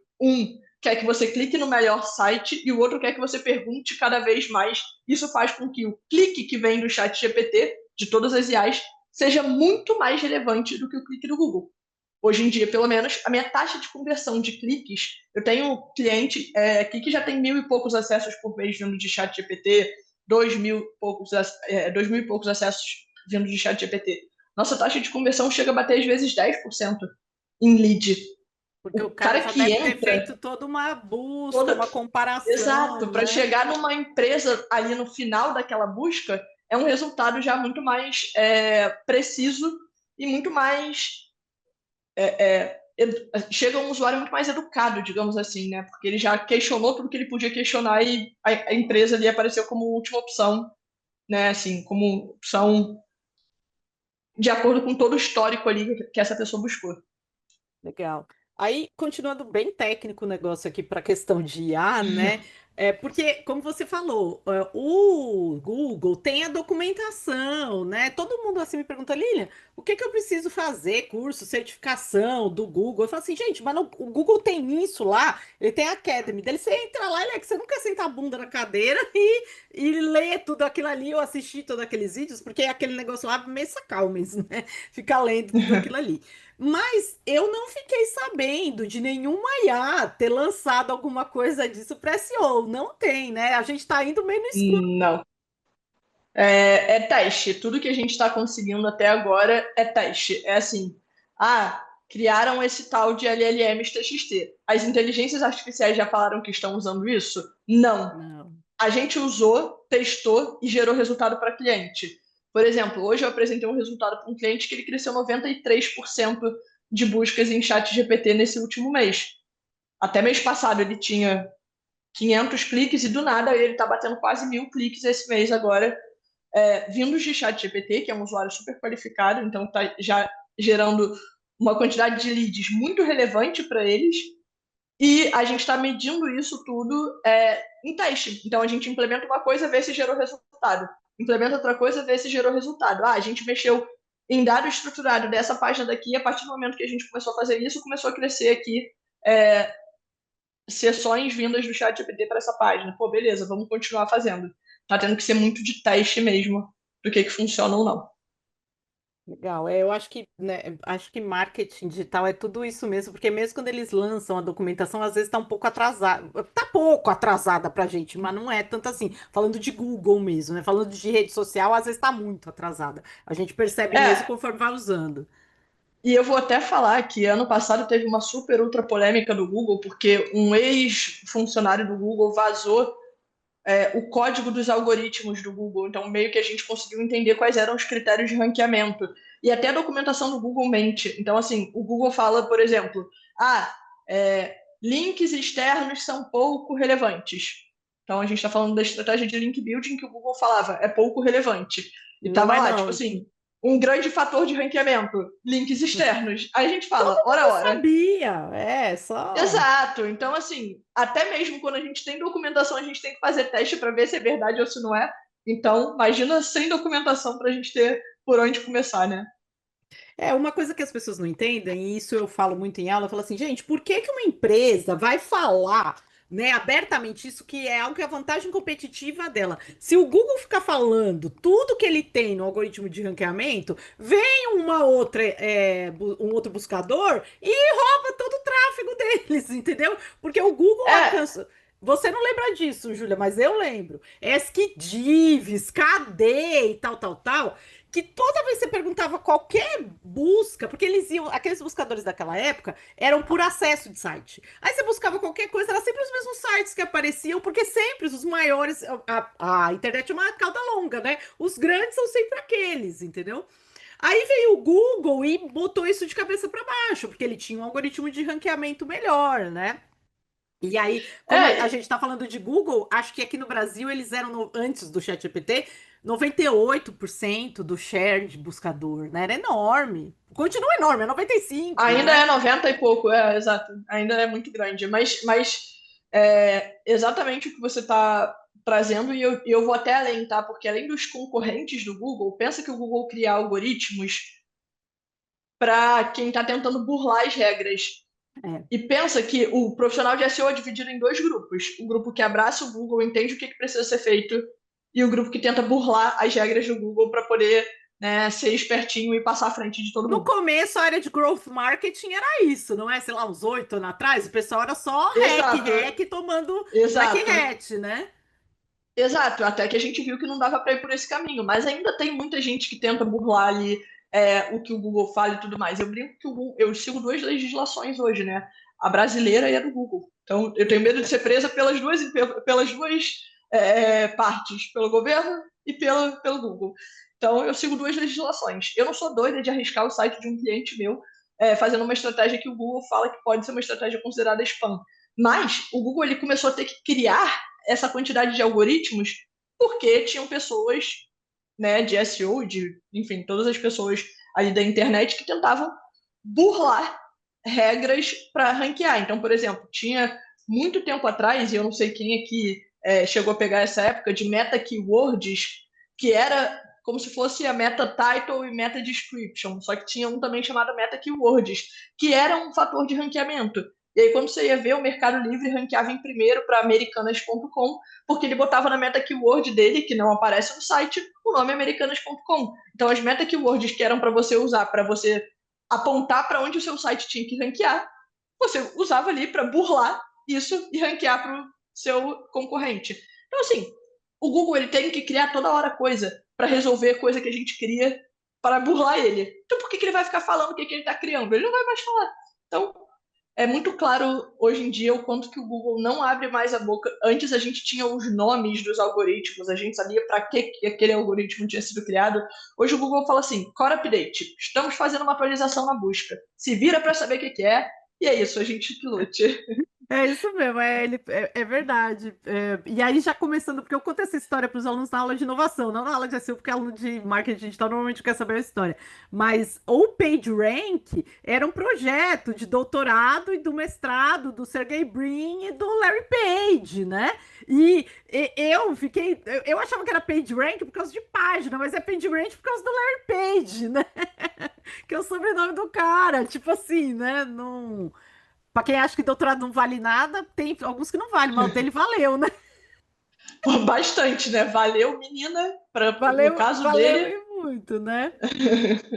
quer que você clique no melhor site e o outro quer que você pergunte cada vez mais. Isso faz com que o clique que vem do chat GPT, de todas as IAs, seja muito mais relevante do que o clique do Google. Hoje em dia, pelo menos, a minha taxa de conversão de cliques, eu tenho cliente aqui que já tem 1.000 e poucos acessos por mês vindo de chat GPT, 2.000 e poucos acessos vindo de chat GPT. Nossa taxa de conversão chega a bater às vezes 10% em lead. Porque o O cara cara já que deve ter entra feito toda uma busca, toda. uma comparação, Exato, para né? chegar numa empresa ali no final daquela busca, é um resultado já muito mais preciso e muito mais. Chega um usuário muito mais educado, digamos assim, né? Porque ele já questionou tudo que ele podia questionar e a empresa ali apareceu como última opção, né? Assim, como opção de acordo com todo o histórico ali que essa pessoa buscou. Legal. Aí, continuando bem técnico o negócio aqui para a questão de IA, né? Porque, como você falou, o Google tem a documentação, né? Todo mundo assim me pergunta, Lilian, o que que eu preciso fazer? Curso, certificação do Google. Eu falo assim, gente, mas o Google tem isso lá, ele tem a Academy. Daí você entra lá, ele é que você não quer sentar a bunda na cadeira e ler tudo aquilo ali ou assistir todos aqueles vídeos, porque é aquele negócio lá meio sacal mesmo, né? Ficar lendo tudo aquilo ali. Mas eu não fiquei sabendo de nenhuma IA ter lançado alguma coisa disso para SEO. Não tem, né? A gente tá indo meio no escuro. Não. É teste. Tudo que a gente está conseguindo até agora é teste. É assim, criaram esse tal de LLMs TXT. As inteligências artificiais já falaram que estão usando isso? Não. Não. A gente usou, testou e gerou resultado para cliente. Por exemplo, hoje eu apresentei um resultado para um cliente que ele cresceu 93% de buscas em chat GPT nesse último mês. Até mês passado ele tinha 500 cliques e do nada ele está batendo quase 1.000 cliques esse mês agora vindos de chat GPT, que é um usuário super qualificado, então está já gerando uma quantidade de leads muito relevante para eles, e a gente está medindo isso tudo em teste. Então a gente implementa uma coisa, vê se gerou resultado. Implementa outra coisa, vê se gerou resultado. A gente mexeu em dado estruturado dessa página daqui, a partir do momento que a gente começou a fazer isso, começou a crescer aqui sessões vindas do chat GPT para essa página. Pô, beleza, vamos continuar fazendo. Tá tendo que ser muito de teste mesmo do que funciona ou não. Legal, eu acho que, né, acho que marketing digital é tudo isso mesmo, porque mesmo quando eles lançam a documentação, às vezes está um pouco atrasada, tá pouco atrasada para a gente, mas não é tanto assim. Falando de Google mesmo, né? Falando de rede social, às vezes está muito atrasada. A gente percebe mesmo É, conforme vai usando. e eu vou até falar que ano passado teve uma super ultra polêmica do Google, porque um ex-funcionário do Google vazou o código dos algoritmos do Google. Então, meio que a gente conseguiu entender quais eram os critérios de ranqueamento. E até a documentação do Google mente. Então, assim, o Google fala, por exemplo, links externos são pouco relevantes. Então, a gente está falando da estratégia de link building que o Google falava, é pouco relevante. E Não tava é lá, tipo não. assim, um grande fator de ranqueamento, links externos. Aí a gente Todo fala, ora, mundo ora. sabia, é só. Exato. Então, assim, até mesmo quando a gente tem documentação, a gente tem que fazer teste para ver se é verdade ou se não é. Então, imagina sem documentação para a gente ter por onde começar, né? É uma coisa que as pessoas não entendem, e isso eu falo muito em aula, eu falo assim, gente, por que que uma empresa vai falar, né, abertamente isso que é algo que é a vantagem competitiva dela? Se o Google ficar falando tudo que ele tem no algoritmo de ranqueamento, vem uma outra, um outro buscador e rouba todo o tráfego deles, entendeu? Porque o Google É, alcança. Você não lembra disso, Júlia, mas eu lembro. Esquidivs, KD e tal, tal, tal, que toda vez que você perguntava qualquer busca, porque eles iam, aqueles buscadores daquela época eram por acesso de site. Aí você buscava qualquer coisa, era sempre os mesmos sites que apareciam, porque sempre os maiores, a internet é uma cauda longa, né? Os grandes são sempre aqueles, entendeu? Aí veio o Google e botou isso de cabeça para baixo, porque ele tinha um algoritmo de ranqueamento melhor, né? E aí, como a é, gente está falando de Google, acho que aqui no Brasil eles eram, antes do ChatGPT, 98% do share de buscador, né? Era enorme. Continua enorme, é 95, ainda é né? 90 e pouco, exato. Ainda é muito grande. Mas exatamente o que você está trazendo, e eu vou até além, tá? Porque além dos concorrentes do Google, pensa que o Google cria algoritmos para quem está tentando burlar as regras. É. E pensa que o profissional de SEO é dividido em dois grupos. O grupo que abraça o Google, entende o que precisa ser feito, e o grupo que tenta burlar as regras do Google para poder, né, ser espertinho e passar à frente de todo No mundo. começo, a área de growth marketing era isso, não é? Sei lá, uns 8 anos atrás, o pessoal era só Exato, tomando black exato, hat, né? exato. Até que a gente viu que não dava para ir por esse caminho. Mas ainda tem muita gente que tenta burlar ali o que o Google fala e tudo mais. Eu brinco que eu sigo duas legislações hoje, né? A brasileira e a do Google. Então, eu tenho medo de ser presa pelas duas partes, pelo governo e pelo Google. Então, eu sigo duas legislações. Eu não sou doida de arriscar o site de um cliente meu fazendo uma estratégia que o Google fala que pode ser uma estratégia considerada spam. Mas o Google ele começou a ter que criar essa quantidade de algoritmos porque tinham pessoas, né, de SEO, enfim, todas as pessoas ali da internet que tentavam burlar regras para ranquear. Então, por exemplo, tinha muito tempo atrás, e eu não sei quem aqui chegou a pegar essa época, de meta keywords, que era como se fosse a meta title e meta description, só que tinha um também chamado meta keywords, que era um fator de ranqueamento. E aí, quando você ia ver, o Mercado Livre ranqueava em primeiro para americanas.com, porque ele botava na meta keyword dele, que não aparece no site, o nome americanas.com. Então, as meta keywords que eram para você usar, para você apontar para onde o seu site tinha que ranquear, você usava ali para burlar isso e ranquear para o seu concorrente. Então, assim, o Google ele tem que criar toda hora coisa para resolver coisa que a gente cria para burlar ele. Então, por que ele vai ficar falando o que ele está criando? Ele não vai mais falar. Então, é muito claro hoje em dia o quanto que o Google não abre mais a boca. Antes a gente tinha os nomes dos algoritmos, a gente sabia para que aquele algoritmo tinha sido criado. Hoje o Google fala assim: core update, estamos fazendo uma atualização na busca. Se vira para saber o que é, e é isso, a gente que lute. É isso mesmo, é verdade. E aí, já começando, porque eu conto essa história para os alunos na aula de inovação, não na aula de SEO, porque aluno de marketing digital normalmente quer saber a história. Mas o PageRank era um projeto de doutorado e do mestrado do Sergey Brin e do Larry Page, né? Eu fiquei. Eu achava que era PageRank por causa de página, mas é PageRank por causa do Larry Page, né? Que é o sobrenome do cara. Tipo assim, né? Não. Pra quem acha que doutorado não vale nada, tem alguns que não valem, mas o dele valeu, né? Bastante, né? Valeu, menina, no Valeu, caso valeu dele, e muito, né?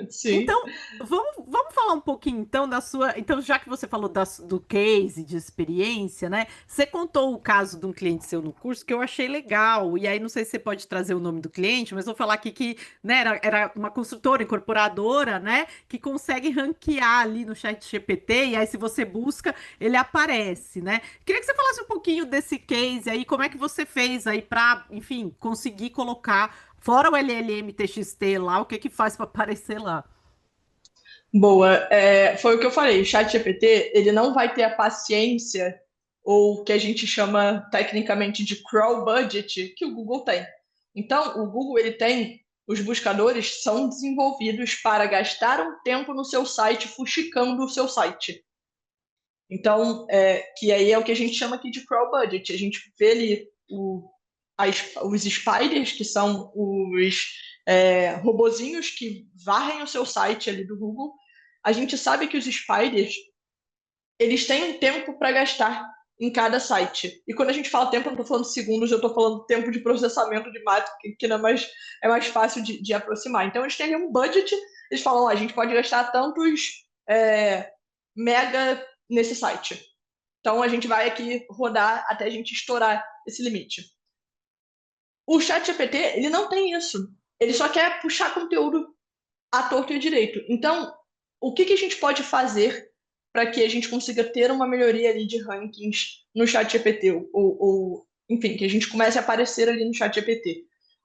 sim. Então, vamos falar um pouquinho então da sua. Então, já que você falou do case de experiência, né? Você contou o caso de um cliente seu no curso que eu achei legal. E aí, não sei se você pode trazer o nome do cliente, mas vou falar aqui que, né, era uma construtora, incorporadora, né? Que consegue ranquear ali no chat GPT. E aí, se você busca, ele aparece, né? Queria que você falasse um pouquinho desse case aí, como é que você fez aí para, enfim, conseguir colocar. Fora o LLM TXT lá, o que que faz para aparecer lá? Boa. Foi o que eu falei, o ChatGPT, ele não vai ter a paciência, ou o que a gente chama tecnicamente de crawl budget, que o Google tem. Então, o Google, ele tem, os buscadores são desenvolvidos para gastar um tempo no seu site, fuxicando o seu site. Então, que aí é o que a gente chama aqui de crawl budget. A gente vê ali os spiders, que são os robozinhos que varrem o seu site ali do Google. A gente sabe que os spiders, eles têm um tempo para gastar em cada site. E quando a gente fala tempo, eu não estou falando segundos, eu estou falando tempo de processamento de máquina, que não é mais fácil de aproximar. Então, eles têm ali um budget, eles falam, a gente pode gastar tantos mega nesse site. Então, a gente vai aqui rodar até a gente estourar esse limite. O chat GPT, ele não tem isso. Ele só quer puxar conteúdo à torta e à direito. Então, o que a gente pode fazer para que a gente consiga ter uma melhoria ali de rankings no chat GPT? Enfim, que a gente comece a aparecer ali no chat GPT.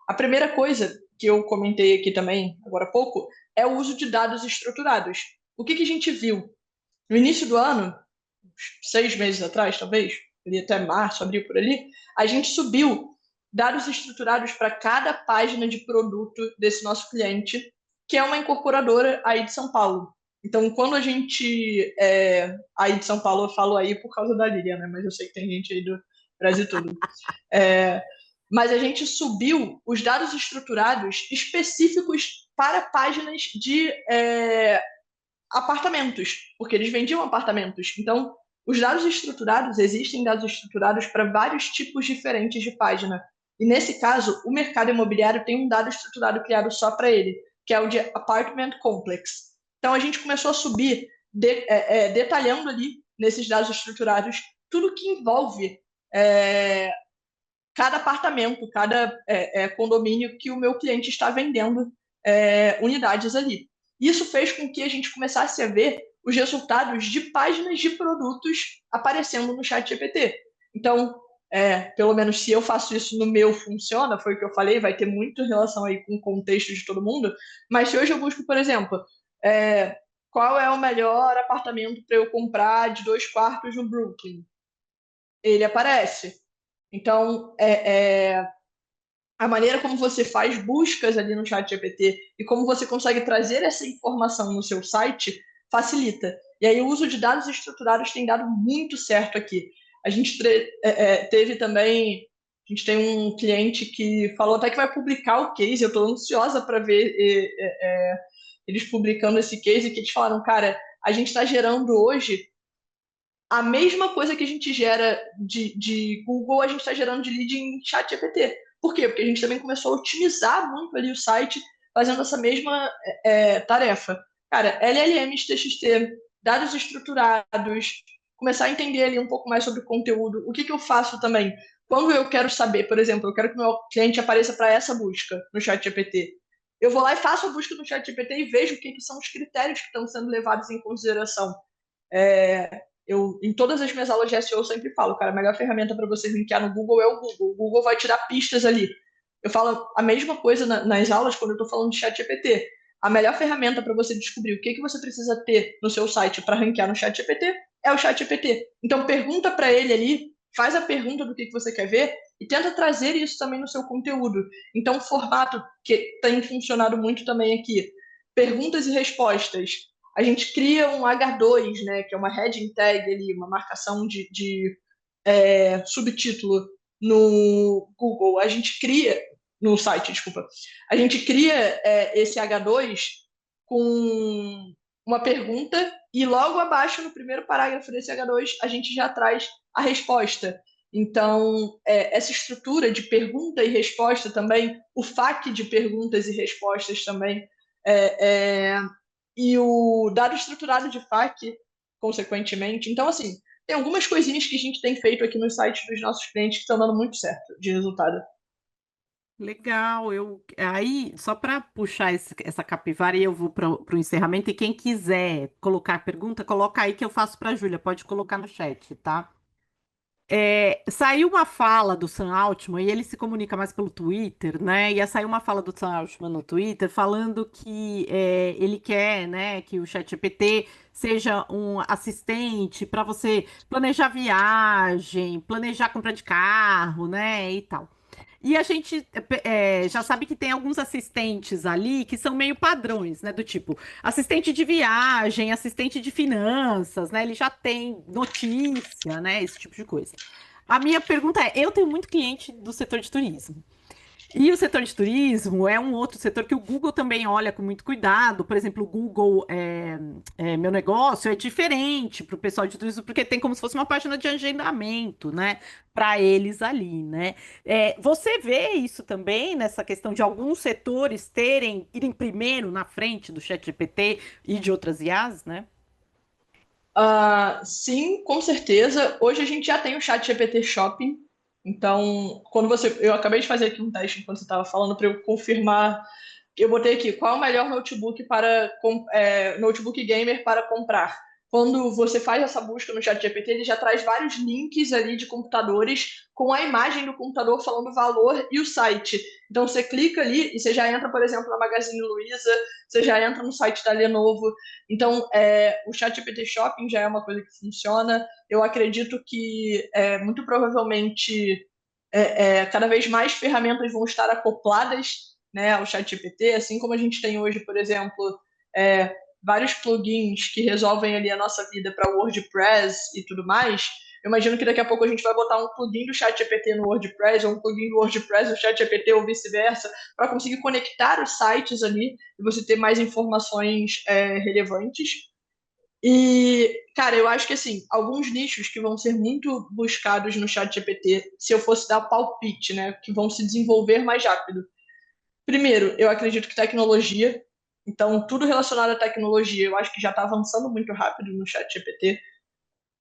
A primeira coisa que eu comentei aqui também, agora há pouco, é o uso de dados estruturados. O que a gente viu? No início do ano, 6 meses atrás, talvez, ali até março, abril por ali, a gente subiu dados estruturados para cada página de produto desse nosso cliente, que é uma incorporadora aí de São Paulo. Então, quando a gente. Aí de São Paulo, eu falo aí por causa da Líria, né? Mas eu sei que tem gente aí do Brasil todo. É, mas a gente subiu os dados estruturados específicos para páginas de apartamentos, porque eles vendiam apartamentos. Então, os dados estruturados, existem dados estruturados para vários tipos diferentes de página. E nesse caso, o mercado imobiliário tem um dado estruturado criado só para ele, que é o de Apartment Complex. Então, a gente começou a subir, detalhando ali, nesses dados estruturados, tudo que envolve cada apartamento, cada condomínio que o meu cliente está vendendo unidades ali. Isso fez com que a gente começasse a ver os resultados de páginas de produtos aparecendo no chat GPT. Então, pelo menos se eu faço isso no meu, funciona, foi o que eu falei, vai ter muito relação aí com o contexto de todo mundo, mas se hoje eu busco, por exemplo, qual é o melhor apartamento para eu comprar de 2 quartos no Brooklyn? Ele aparece. Então, a maneira como você faz buscas ali no chat GPT e como você consegue trazer essa informação no seu site facilita. E aí o uso de dados estruturados tem dado muito certo aqui. A gente teve também, a gente tem um cliente que falou até que vai publicar o case, eu estou ansiosa para ver eles publicando esse case, que eles falaram, cara, a gente está gerando hoje a mesma coisa que a gente gera de Google, a gente está gerando de lead em chat GPT. Por quê? Porque a gente também começou a otimizar muito ali o site, fazendo essa mesma tarefa. Cara, LLMs, TXT, dados estruturados, começar a entender ali um pouco mais sobre o conteúdo. O que eu faço também? Quando eu quero saber, por exemplo, eu quero que meu cliente apareça para essa busca no chat GPT, eu vou lá e faço a busca no chat GPT e vejo o que são os critérios que estão sendo levados em consideração. Em todas as minhas aulas de SEO eu sempre falo, cara, a melhor ferramenta para você rankear no Google é o Google. O Google vai te dar pistas ali. Eu falo a mesma coisa nas aulas quando eu estou falando de chat GPT. A melhor ferramenta para você descobrir o que você precisa ter no seu site para rankear no chat GPT é o chat GPT. Então pergunta para ele ali, faz a pergunta do que você quer ver e tenta trazer isso também no seu conteúdo. Então, o formato que tem funcionado muito também aqui, perguntas e respostas, a gente cria um H2, né, que é uma heading tag ali, uma marcação de subtítulo no Google. A gente cria, no site, desculpa, a gente cria esse H2 com uma pergunta e logo abaixo, no primeiro parágrafo desse H2, a gente já traz a resposta. Então, essa estrutura de pergunta e resposta também, o FAQ de perguntas e respostas também, é, é, e o dado estruturado de FAQ, consequentemente. Então, assim, tem algumas coisinhas que a gente tem feito aqui no site dos nossos clientes que estão dando muito certo de resultado. Legal, aí só para puxar essa capivara e eu vou para o encerramento e quem quiser colocar pergunta, coloca aí que eu faço para a Júlia, pode colocar no chat, tá? Saiu uma fala do Sam Altman e ele se comunica mais pelo Twitter, né? E saiu uma fala do Sam Altman no Twitter falando que ele quer, né, que o ChatGPT seja um assistente para você planejar viagem, planejar compra de carro, né, e tal. E a gente já sabe que tem alguns assistentes ali que são meio padrões, né? Do tipo, assistente de viagem, assistente de finanças, né? Ele já tem notícia, né? Esse tipo de coisa. A minha pergunta é: eu tenho muito cliente do setor de turismo. E o setor de turismo é um outro setor que o Google também olha com muito cuidado. Por exemplo, o Google Meu Negócio é diferente para o pessoal de turismo, porque tem como se fosse uma página de agendamento, né? Para eles ali, né? Você vê isso também nessa questão de alguns setores irem primeiro na frente do ChatGPT e de outras IAs, né? Sim, com certeza. Hoje a gente já tem o chat GPT Shopping. Então, quando você. Eu acabei de fazer aqui um teste enquanto você estava falando para eu confirmar. Eu botei aqui qual é o melhor notebook notebook gamer para comprar. Quando você faz essa busca no chat GPT, ele já traz vários links ali de computadores com a imagem do computador falando o valor e o site. Então você clica ali e você já entra, por exemplo, na Magazine Luiza, você já entra no site da Lenovo. Então, o chat GPT Shopping já é uma coisa que funciona. Eu acredito que muito provavelmente cada vez mais ferramentas vão estar acopladas, né, ao ChatGPT, assim como a gente tem hoje, por exemplo, vários plugins que resolvem ali a nossa vida para WordPress e tudo mais. Eu imagino que daqui a pouco a gente vai botar um plugin do ChatGPT no WordPress, ou um plugin do WordPress no ChatGPT, ou vice-versa, para conseguir conectar os sites ali e você ter mais informações relevantes. E, cara, eu acho que assim, alguns nichos que vão ser muito buscados no chat GPT, se eu fosse dar palpite, né, que vão se desenvolver mais rápido. Primeiro, eu acredito que tecnologia, então tudo relacionado à tecnologia, eu acho que já está avançando muito rápido no chat GPT.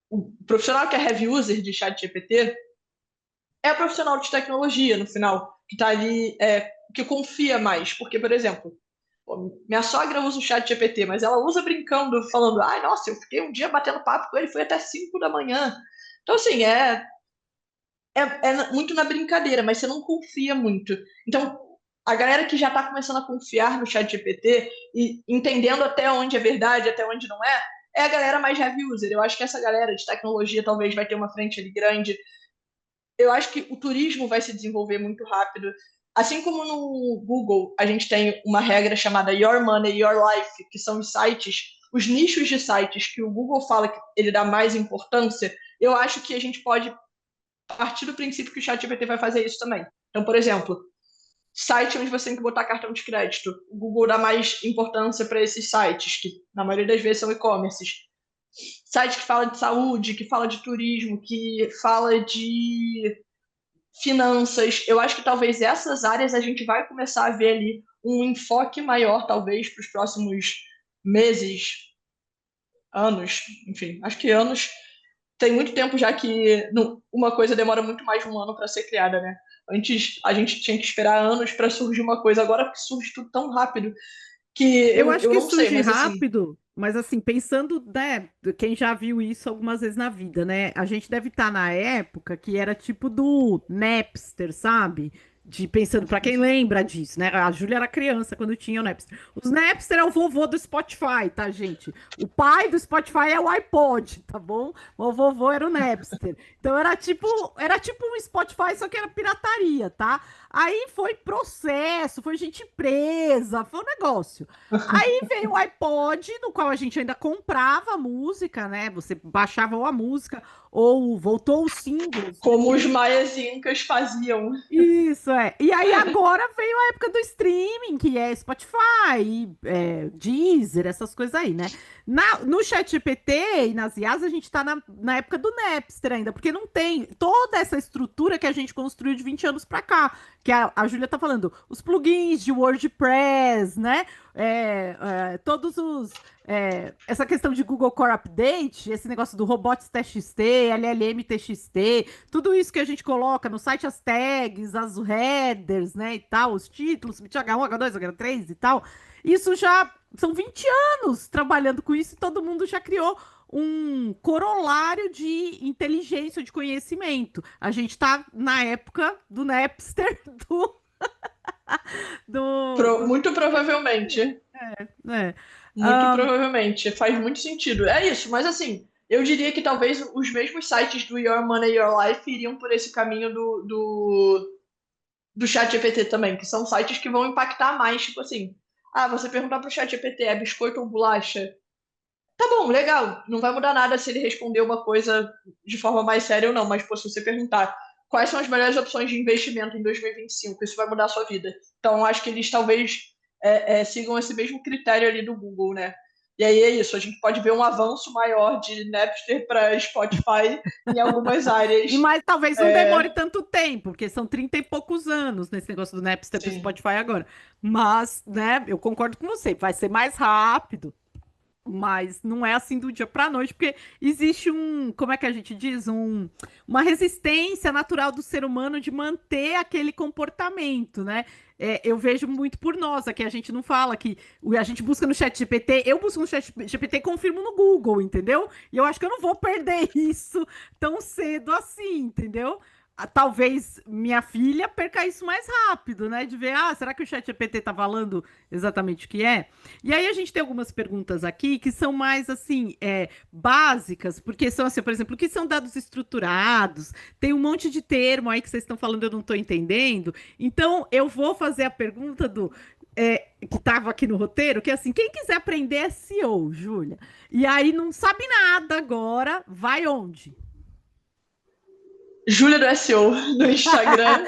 O profissional que é heavy user de chat GPT é o profissional de tecnologia, no final, que está ali, que confia mais. Porque, por exemplo, pô, minha sogra usa o chat GPT, mas ela usa brincando, falando, ai, nossa, eu fiquei um dia batendo papo com ele, foi até 5 da manhã. Então, assim, é muito na brincadeira, mas você não confia muito. Então, a galera que já está começando a confiar no chat GPT e entendendo até onde é verdade, até onde não é a galera mais heavy user. Eu acho que essa galera de tecnologia talvez vai ter uma frente ali grande. Eu acho que o turismo vai se desenvolver muito rápido. Assim como no Google, a gente tem uma regra chamada Your Money, Your Life, que são os sites, os nichos de sites que o Google fala que ele dá mais importância, eu acho que a gente pode partir do princípio que o ChatGPT vai fazer isso também. Então, por exemplo, site onde você tem que botar cartão de crédito, o Google dá mais importância para esses sites, que na maioria das vezes são e-commerces. Site que fala de saúde, que fala de turismo, que fala de finanças. Eu acho que talvez essas áreas a gente vai começar a ver ali um enfoque maior, talvez, para os próximos meses, anos, enfim, acho que anos. Tem muito tempo já que uma coisa demora muito mais de um ano para ser criada, né? Antes a gente tinha que esperar anos para surgir uma coisa, agora que surge tudo tão rápido que Eu eu, acho eu que não sei, surge mas assim, rápido, mas assim, pensando, né, quem já viu isso algumas vezes na vida, né? A gente deve estar na época que era tipo do Napster, sabe? De pensando, para quem lembra disso, né? A Júlia era criança quando tinha o Napster. Os Napster é o vovô do Spotify, tá, gente? O pai do Spotify é o iPod, tá bom? O vovô era o Napster. Então era tipo um Spotify, só que era pirataria, tá? Aí foi processo, foi gente presa, foi um negócio. Aí veio o iPod, no qual a gente ainda comprava música, né? Você baixava ou a música ou voltou os singles, né? Como os maias e incas faziam. Isso, é. E aí agora veio a época do streaming, que é Spotify, Deezer, essas coisas aí, né? No ChatGPT e nas IAs a gente tá na época do Napster ainda, porque não tem toda essa estrutura que a gente construiu de 20 anos pra cá, que a Júlia tá falando, os plugins de WordPress, né? Todos essa questão de Google Core Update, esse negócio do robots.txt, LLM.txt, tudo isso que a gente coloca no site, as tags, as headers, né, e tal, os títulos, H1, H2, H3 e tal, isso já são 20 anos trabalhando com isso e todo mundo já criou um corolário de inteligência, de conhecimento. A gente está na época do Napster, do, do Muito provavelmente. né? Muito provavelmente. Faz muito sentido. É isso, mas assim, eu diria que talvez os mesmos sites do Your Money, Your Life iriam por esse caminho do ChatGPT também, que são sites que vão impactar mais, tipo assim. Ah, você perguntar pro ChatGPT, é biscoito ou bolacha? Tá bom, legal. Não vai mudar nada se ele responder uma coisa de forma mais séria ou não, mas pô, se você perguntar quais são as melhores opções de investimento em 2025, isso vai mudar a sua vida. Então, eu acho que eles talvez sigam esse mesmo critério ali do Google, né? E aí é isso, a gente pode ver um avanço maior de Napster para Spotify em algumas áreas. E mais talvez não demore É, tanto tempo, porque são 30 e poucos anos nesse negócio do Napster para o sim. Spotify agora. Mas, né, eu concordo com você, vai ser mais rápido, mas não é assim do dia para a noite, porque existe como é que a gente diz? Uma resistência natural do ser humano de manter aquele comportamento, né? Eu vejo muito por nós, aqui a gente não fala que a gente busca no chat GPT, eu busco no chat GPT e confirmo no Google, entendeu? E eu acho que eu não vou perder isso tão cedo assim, entendeu? Talvez minha filha perca isso mais rápido, né? De ver, será que o chat GPT tá falando exatamente o que é? E aí a gente tem algumas perguntas aqui que são mais assim, básicas, porque são assim, por exemplo, o que são dados estruturados? Tem um monte de termo aí que vocês estão falando, eu não estou entendendo. Então, eu vou fazer a pergunta que estava aqui no roteiro, que é assim, quem quiser aprender SEO, Júlia, e aí não sabe nada agora, vai onde? Júlia do SEO no Instagram.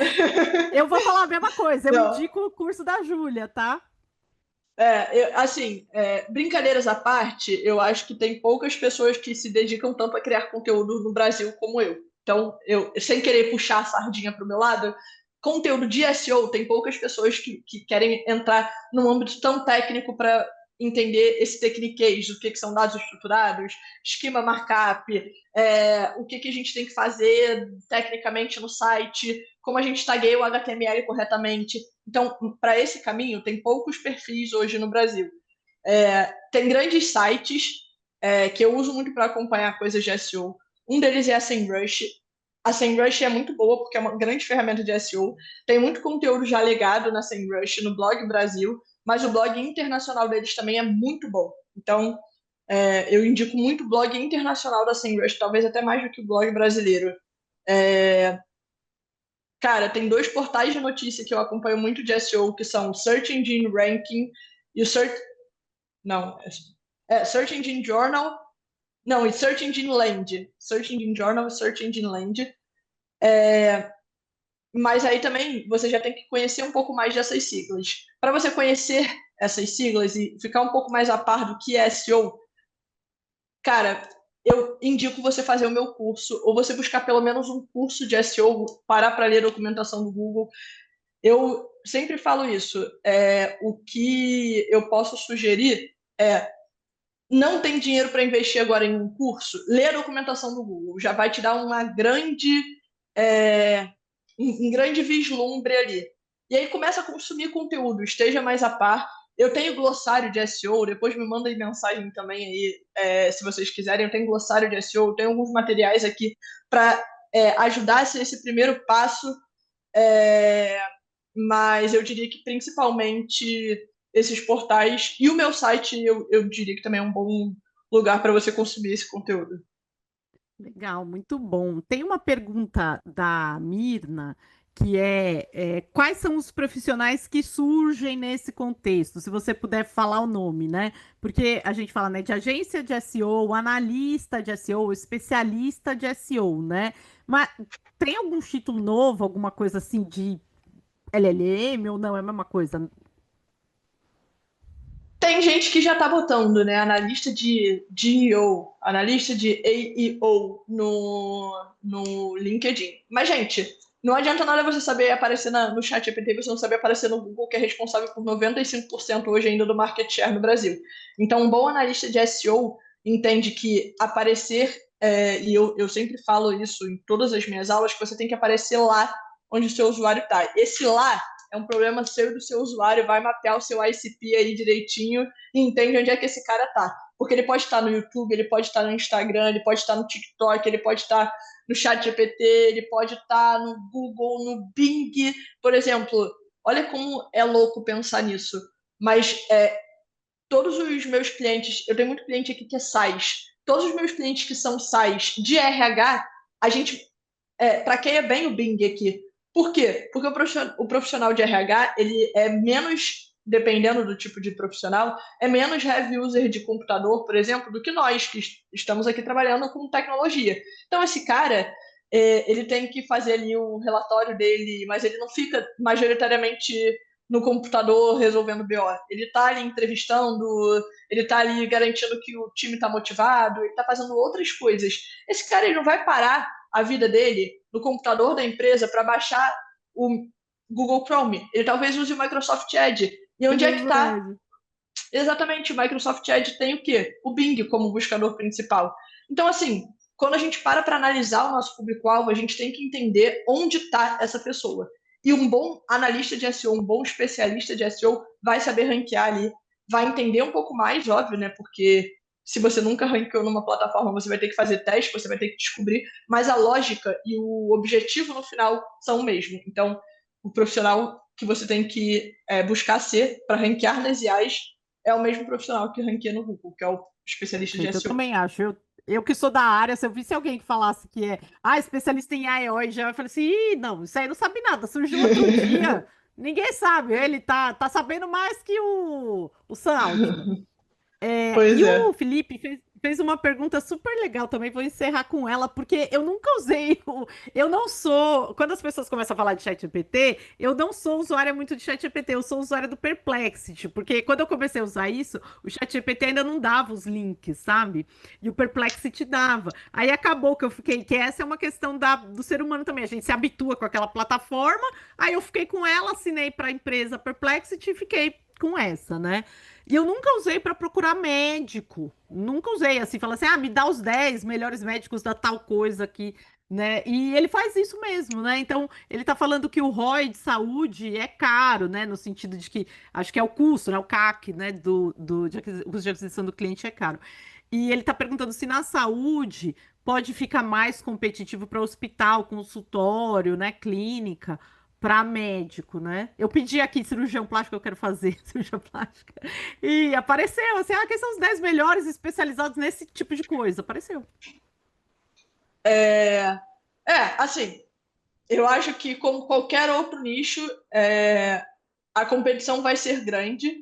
Eu vou falar a mesma coisa, eu Não. indico o curso da Júlia, tá? Assim, brincadeiras à parte, eu acho que tem poucas pessoas que se dedicam tanto a criar conteúdo no Brasil como eu. Então, eu sem querer puxar a sardinha para o meu lado, conteúdo de SEO, tem poucas pessoas que querem entrar num âmbito tão técnico para entender esse tecniquez, o que são dados estruturados, esquema markup, o que a gente tem que fazer tecnicamente no site, como a gente tagueia o HTML corretamente. Então, para esse caminho, tem poucos perfis hoje no Brasil. Tem grandes sites que eu uso muito para acompanhar coisas de SEO. Um deles é a SEMrush. A SEMrush é muito boa porque é uma grande ferramenta de SEO. Tem muito conteúdo já legado na SEMrush, no blog Brasil, mas o blog internacional deles também é muito bom. Então, eu indico muito o blog internacional da SEMrush, talvez até mais do que o blog brasileiro. É, Cara, tem dois portais de notícia que eu acompanho muito de SEO, que são o Search Engine Ranking e o Search... Não, Search Engine Journal. Não, e Search Engine Land. Search Engine Journal e Search Engine Land. Mas aí também você já tem que conhecer um pouco mais dessas siglas. Para você conhecer essas siglas e ficar um pouco mais a par do que é SEO, cara, eu indico você fazer o meu curso, ou você buscar pelo menos um curso de SEO, parar para ler a documentação do Google. Eu sempre falo isso. O que eu posso sugerir é não tem dinheiro para investir agora em um curso, lê a documentação do Google. Já vai te dar é, um grande vislumbre ali. E aí começa a consumir conteúdo, esteja mais a par. Eu tenho glossário de SEO, depois me mandem mensagem também aí, se vocês quiserem. Eu tenho glossário de SEO, eu tenho alguns materiais aqui para ajudar esse primeiro passo. É, mas eu diria que principalmente esses portais e o meu site eu diria que também é um bom lugar para você consumir esse conteúdo. Legal, muito bom. Tem uma pergunta da Mirna que quais são os profissionais que surgem nesse contexto, se você puder falar o nome, né? Porque a gente fala, né, de agência de SEO, analista de SEO, especialista de SEO, né? Mas tem algum título novo, alguma coisa assim de LLM ou não? É a mesma coisa? Tem gente que já está botando, né, analista de GEO, analista de AEO no LinkedIn. Mas, gente, não adianta nada você saber aparecer no chat GPT, você não saber aparecer no Google, que é responsável por 95% hoje ainda do market share no Brasil. Então, um bom analista de SEO entende que aparecer, e eu sempre falo isso em todas as minhas aulas, que você tem que aparecer lá onde o seu usuário está. Esse lá é um problema seu e do seu usuário, vai mapear o seu ICP aí direitinho e entende onde é que esse cara tá. Porque ele pode estar no YouTube, ele pode estar no Instagram, ele pode estar no TikTok, ele pode estar no Chat GPT, ele pode estar no Google, no Bing, por exemplo. Olha como é louco pensar nisso. Mas todos os meus clientes, eu tenho muito cliente aqui que é SaaS, todos os meus clientes que são SaaS de RH, a gente traqueia bem o Bing aqui. Por quê? Porque o profissional de RH, ele é menos, dependendo do tipo de profissional, é menos heavy user de computador, por exemplo, do que nós, que estamos aqui trabalhando com tecnologia. Então, esse cara, ele tem que fazer ali o relatório dele, mas ele não fica majoritariamente no computador resolvendo BO. Ele está ali entrevistando, ele está ali garantindo que o time está motivado, ele está fazendo outras coisas. Esse cara, ele não vai parar a vida dele no computador da empresa para baixar o Google Chrome. Ele talvez use o Microsoft Edge. E onde Ele é que usa está? Edge. Exatamente, o Microsoft Edge tem o quê? O Bing como buscador principal. Então, assim, quando a gente para analisar o nosso público-alvo, a gente tem que entender onde está essa pessoa. E um bom analista de SEO, um bom especialista de SEO vai saber ranquear ali, vai entender um pouco mais, óbvio, né? Porque se você nunca ranqueou numa plataforma, você vai ter que fazer teste, você vai ter que descobrir, mas a lógica e o objetivo no final são o mesmo. Então, o profissional que você tem que buscar ser para ranquear nas IAs é o mesmo profissional que ranqueia no Google, que é o especialista de Perfeito, eu SEO. também acho. Eu que sou da área, se eu visse alguém que falasse que especialista em IO e já eu falei assim, Ih, não, isso aí não sabe nada, surgiu outro dia, ninguém sabe, ele tá sabendo mais que o Sam Altman. Pois E é. o Felipe fez uma pergunta super legal também, vou encerrar com ela, porque eu nunca usei eu não sou. Quando as pessoas começam a falar de ChatGPT, eu não sou usuária muito de ChatGPT, eu sou usuária do Perplexity, porque quando eu comecei a usar isso, o ChatGPT ainda não dava os links, sabe? E o Perplexity dava. Aí acabou que eu fiquei, que essa é uma questão do ser humano também, a gente se habitua com aquela plataforma, aí eu fiquei com ela, assinei para a empresa Perplexity e fiquei com essa, né? E eu nunca usei para procurar médico. Nunca usei assim, fala assim: me dá os 10 melhores médicos da tal coisa aqui, né? E ele faz isso mesmo, né? Então, ele tá falando que o ROI de saúde é caro, né? No sentido de que, acho que é o custo, né? O CAC, né? O custo de aquisição do cliente é caro. E ele tá perguntando se na saúde pode ficar mais competitivo para hospital, consultório, né? Clínica para médico, né? Eu pedi aqui cirurgião plástico, eu quero fazer cirurgia plástica. E apareceu, assim, quem são os 10 melhores especializados nesse tipo de coisa? Apareceu. É, assim, eu acho que como qualquer outro nicho, a competição vai ser grande.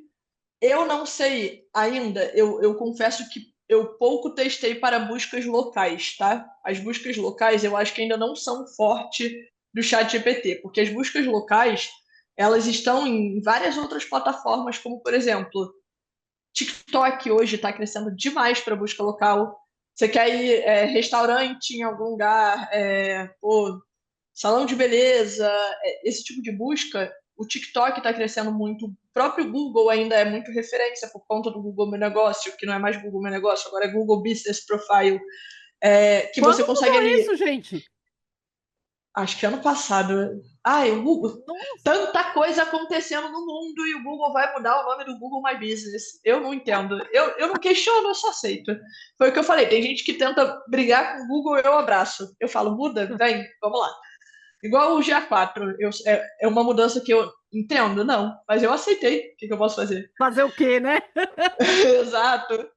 Eu não sei ainda, eu confesso que eu pouco testei para buscas locais, tá? As buscas locais eu acho que ainda não são forte do chat GPT, porque as buscas locais, elas estão em várias outras plataformas, como por exemplo, TikTok hoje está crescendo demais para busca local. Você quer ir restaurante em algum lugar, salão de beleza, esse tipo de busca, o TikTok está crescendo muito. O próprio Google ainda é muito referência por conta do Google Meu Negócio, que não é mais Google Meu Negócio, agora é Google Business Profile, que você Quando consegue mudou ali. isso, gente? Acho que ano passado. Ai, o Google. Nossa. Tanta coisa acontecendo no mundo e o Google vai mudar o nome do Google My Business. Eu não entendo. Eu não questiono, eu só aceito. Foi o que eu falei. Tem gente que tenta brigar com o Google, eu abraço. Eu falo, muda? Vem, vamos lá. Igual o GA4. É uma mudança que eu entendo? Não. Mas eu aceitei. O que eu posso fazer? Fazer o quê, né? Exato.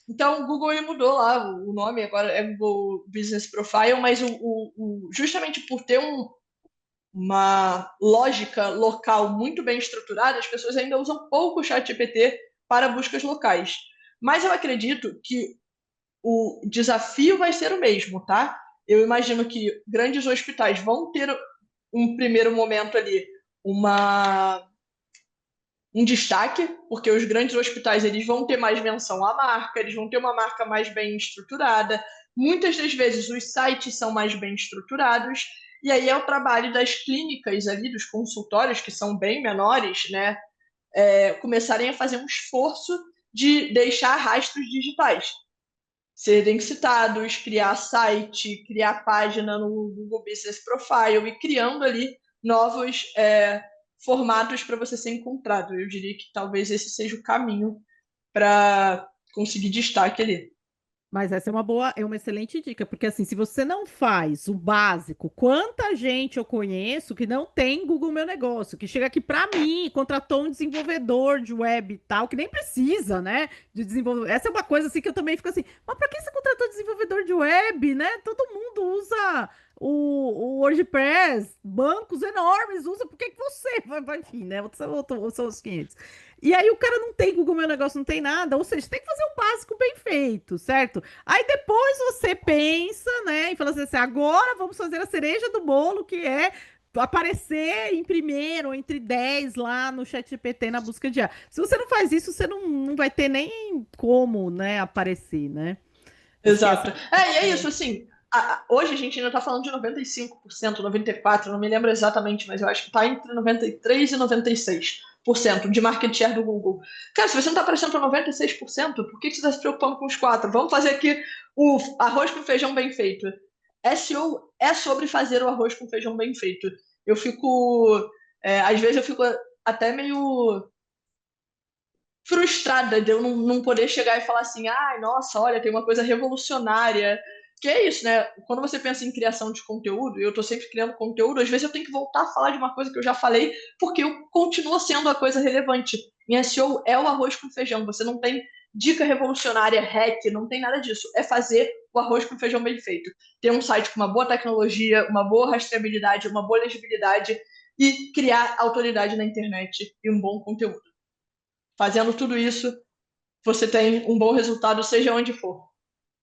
Então, o Google ele mudou lá o nome, agora é Google Business Profile, mas justamente por ter uma lógica local muito bem estruturada, as pessoas ainda usam pouco o ChatGPT para buscas locais. Mas eu acredito que o desafio vai ser o mesmo, tá? Eu imagino que grandes hospitais vão ter um primeiro momento ali uma um destaque, porque os grandes hospitais eles vão ter mais menção à marca, eles vão ter uma marca mais bem estruturada. Muitas das vezes os sites são mais bem estruturados, e aí é o trabalho das clínicas ali, dos consultórios, que são bem menores, né? Começarem a fazer um esforço de deixar rastros digitais, serem citados, criar site, criar página no Google Business Profile e criando ali novos formatos para você ser encontrado. Eu diria que talvez esse seja o caminho para conseguir destaque ali. Mas essa é uma boa, é uma excelente dica, porque assim, se você não faz o básico, quanta gente eu conheço que não tem Google Meu Negócio, que chega aqui para mim, contratou um desenvolvedor de web e tal, que nem precisa, né, de desenvolver. Essa é uma coisa assim que eu também fico assim, mas para que você contratou desenvolvedor de web, né? Todo mundo usa o WordPress, bancos enormes usam, por que que você enfim, né? São os 500. E aí o cara não tem Google Meu Negócio, não tem nada, ou seja, tem que fazer o básico bem feito, certo? Aí depois você pensa, né, e fala assim, agora vamos fazer a cereja do bolo, que é aparecer em primeiro, entre 10 lá no ChatGPT na busca de ar. Se você não faz isso, você não vai ter nem como, né, aparecer, né? Acho que essa... Exato. E é isso, assim. Hoje a gente ainda está falando de 95%, 94%, não me lembro exatamente, mas eu acho que está entre 93% e 96% de market share do Google. Cara, se você não está aparecendo para 96%, por que você está se preocupando com os 4%? Vamos fazer aqui o arroz com feijão bem feito. SEO é sobre fazer o arroz com feijão bem feito. Eu fico. Às vezes eu fico até meio frustrada de eu não poder chegar e falar assim, ai, nossa, olha, tem uma coisa revolucionária. Que é isso, né? Quando você pensa em criação de conteúdo, e eu tô sempre criando conteúdo, às vezes eu tenho que voltar a falar de uma coisa que eu já falei, porque eu continuo sendo a coisa relevante. Em SEO é o arroz com feijão, você não tem dica revolucionária, hack, não tem nada disso. É fazer o arroz com feijão bem feito. Ter um site com uma boa tecnologia, uma boa rastreabilidade, uma boa legibilidade e criar autoridade na internet e um bom conteúdo. Fazendo tudo isso, você tem um bom resultado, seja onde for.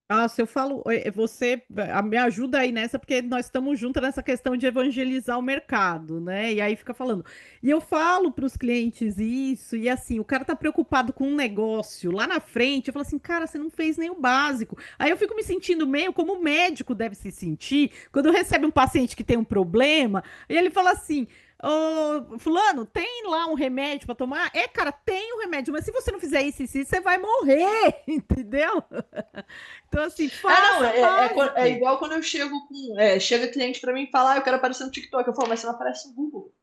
Nossa, eu falo, você me ajuda aí nessa, porque nós estamos juntos nessa questão de evangelizar o mercado, né? E aí fica falando. E eu falo para os clientes isso, e assim, o cara tá preocupado com um negócio lá na frente, eu falo assim, cara, você não fez nem o básico. Aí eu fico me sentindo meio como o médico deve se sentir quando recebe um paciente que tem um problema, e ele fala assim. Ô, fulano, tem lá um remédio para tomar? Cara, tem um remédio, mas se você não fizer isso, você vai morrer, entendeu? Então, assim, Não, faça é básico. igual quando eu chego com. Chega cliente para mim e fala, eu quero aparecer no TikTok. Eu falo, mas você não aparece no Google.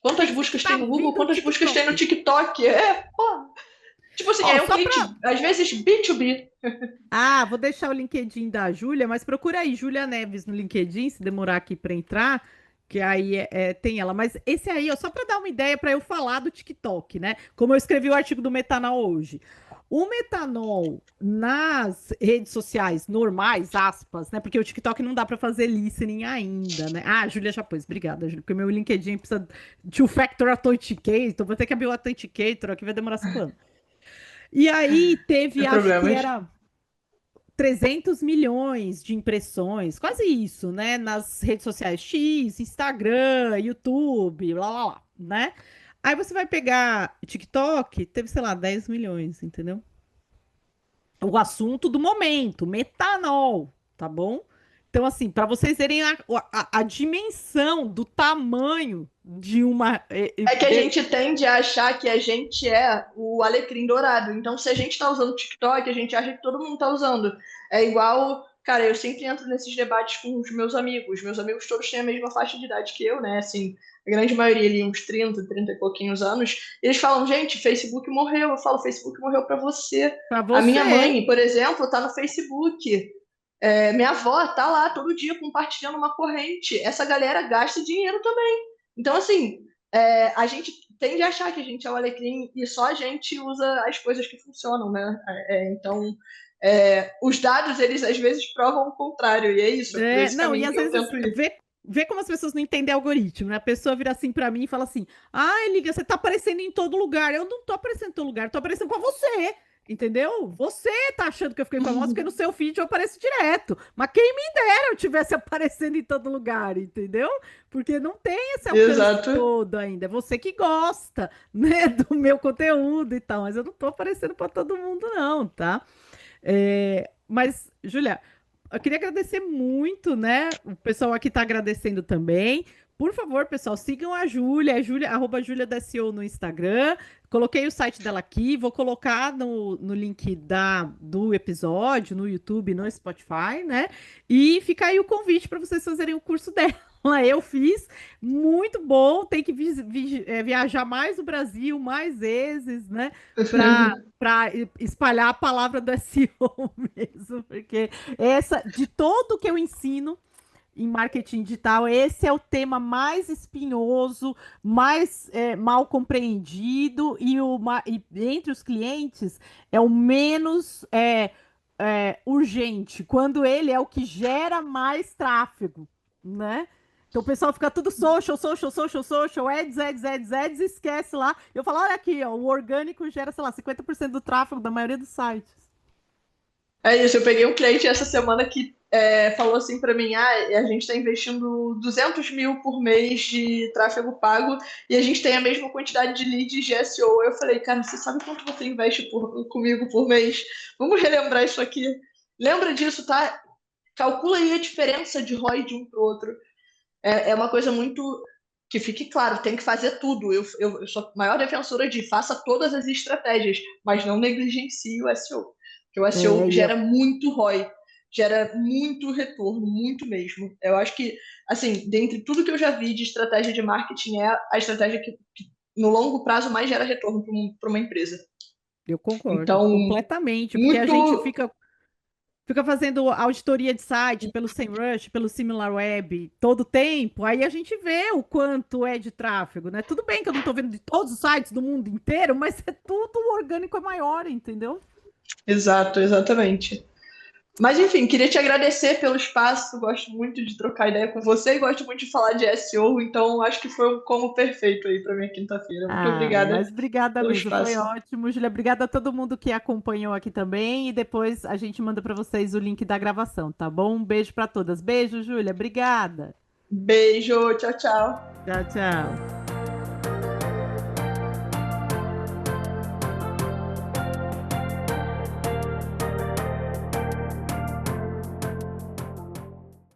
Quantas Tem que buscas tem estar no Google? vindo o Quantas buscas tem no TikTok. TikTok? Pô. Tipo assim, Ó, é um só cliente, pra. às vezes, B2B. Ah, vou deixar o LinkedIn da Júlia, mas procura aí, Júlia Neves no LinkedIn, se demorar aqui para entrar, que aí tem ela. Mas esse aí, ó, só para dar uma ideia para eu falar do TikTok, né? Como eu escrevi o artigo do metanol hoje. O metanol nas redes sociais normais, aspas, né? Porque o TikTok não dá para fazer listening ainda, né? Ah, Júlia já pôs, obrigada, Júlia, porque meu LinkedIn precisa de two-factor authenticator, vou ter que abrir o authenticator aqui, vai demorar 5 anos. E aí teve, Sem acho que problemas. era 300 milhões de impressões, quase isso, né? Nas redes sociais X, Instagram, YouTube, blá blá blá, né? Aí você vai pegar TikTok, teve, sei lá, 10 milhões, entendeu? O assunto do momento, metanol, tá bom? Então, assim, para vocês verem a dimensão do tamanho de uma. É que a gente tende a achar que a gente é o alecrim dourado. Então, se a gente está usando o TikTok, a gente acha que todo mundo está usando. É igual, cara, eu sempre entro nesses debates com os meus amigos. Meus amigos todos têm a mesma faixa de idade que eu, né? Assim, a grande maioria ali, uns 30 e pouquinhos anos. Eles falam, gente, Facebook morreu. Eu falo, Facebook morreu para você. para A minha você. mãe, por exemplo, tá no Facebook. Minha avó tá lá todo dia compartilhando uma corrente. Essa galera gasta dinheiro também. Então, assim, a gente tende a achar que a gente é o alecrim e só a gente usa as coisas que funcionam, né? Então, os dados, eles às vezes provam o contrário, e é isso, é por esse Não, e caminho às que eu vezes tento ir. vê como as pessoas não entendem algoritmo, né? A pessoa vira assim pra mim e fala assim: ai, Liga, você tá aparecendo em todo lugar. Eu não tô aparecendo em todo lugar, eu tô aparecendo pra você. Entendeu? Você tá achando que eu fiquei famosa porque no seu feed eu apareço direto. Mas quem me dera eu tivesse aparecendo em todo lugar, entendeu? Porque não tem esse alcance Exato. todo ainda. É você que gosta, né, do meu conteúdo e tal. Mas eu não tô aparecendo pra todo mundo, não, tá? Mas, Julia, eu queria agradecer muito, né? O pessoal aqui está agradecendo também. Por favor, pessoal, sigam a Júlia, arroba Júlia da SEO no Instagram. Coloquei o site dela aqui, vou colocar no link do episódio, no YouTube, no Spotify, né? E fica aí o convite para vocês fazerem o curso dela. Eu fiz, muito bom. Tem que viajar mais no Brasil, mais vezes, né? Para espalhar a palavra do SEO mesmo, porque de todo que eu ensino em marketing digital, esse é o tema mais espinhoso, mais mal compreendido e entre os clientes é o menos urgente, quando ele é o que gera mais tráfego, né? Então o pessoal fica tudo social, social, social, social, ads, ads, ads, ads, e esquece lá. Eu falo, olha aqui, ó, o orgânico gera, sei lá, 50% do tráfego da maioria dos sites. É isso, eu peguei um cliente essa semana que falou assim para mim, a gente está investindo 200 mil por mês de tráfego pago e a gente tem a mesma quantidade de leads de SEO. Eu falei, cara, você sabe quanto você investe comigo por mês? Vamos relembrar isso aqui. Lembra disso, tá? Calcula aí a diferença de ROI de um para o outro. É uma coisa muito... Que fique claro, tem que fazer tudo. Eu sou a maior defensora de faça todas as estratégias, mas não negligencie o SEO. Porque o SEO E gera muito ROI, gera muito retorno, muito mesmo. Eu acho que, assim, dentre tudo que eu já vi de estratégia de marketing, é a estratégia que no longo prazo mais gera retorno para uma empresa. eu concordo Então, completamente, porque a gente muito. fica fazendo auditoria de site pelo SEMrush, pelo SimilarWeb, todo tempo, aí a gente vê o quanto é de tráfego, né? Tudo bem que eu não estou vendo de todos os sites do mundo inteiro, mas é tudo o orgânico é maior, entendeu? Exato, exatamente. Mas enfim, queria te agradecer pelo espaço. Gosto muito de trocar ideia com você e gosto muito de falar de SEO, então acho que foi um combo perfeito aí para minha quinta-feira. Muito Ah, obrigada mas obrigada pelo mesmo, foi espaço. ótimo, Julia. Obrigada a todo mundo que acompanhou aqui também. E depois a gente manda para vocês o link da gravação, tá bom? Um beijo para todas. Beijo, Júlia. Obrigada. Beijo, tchau, tchau. Tchau, tchau.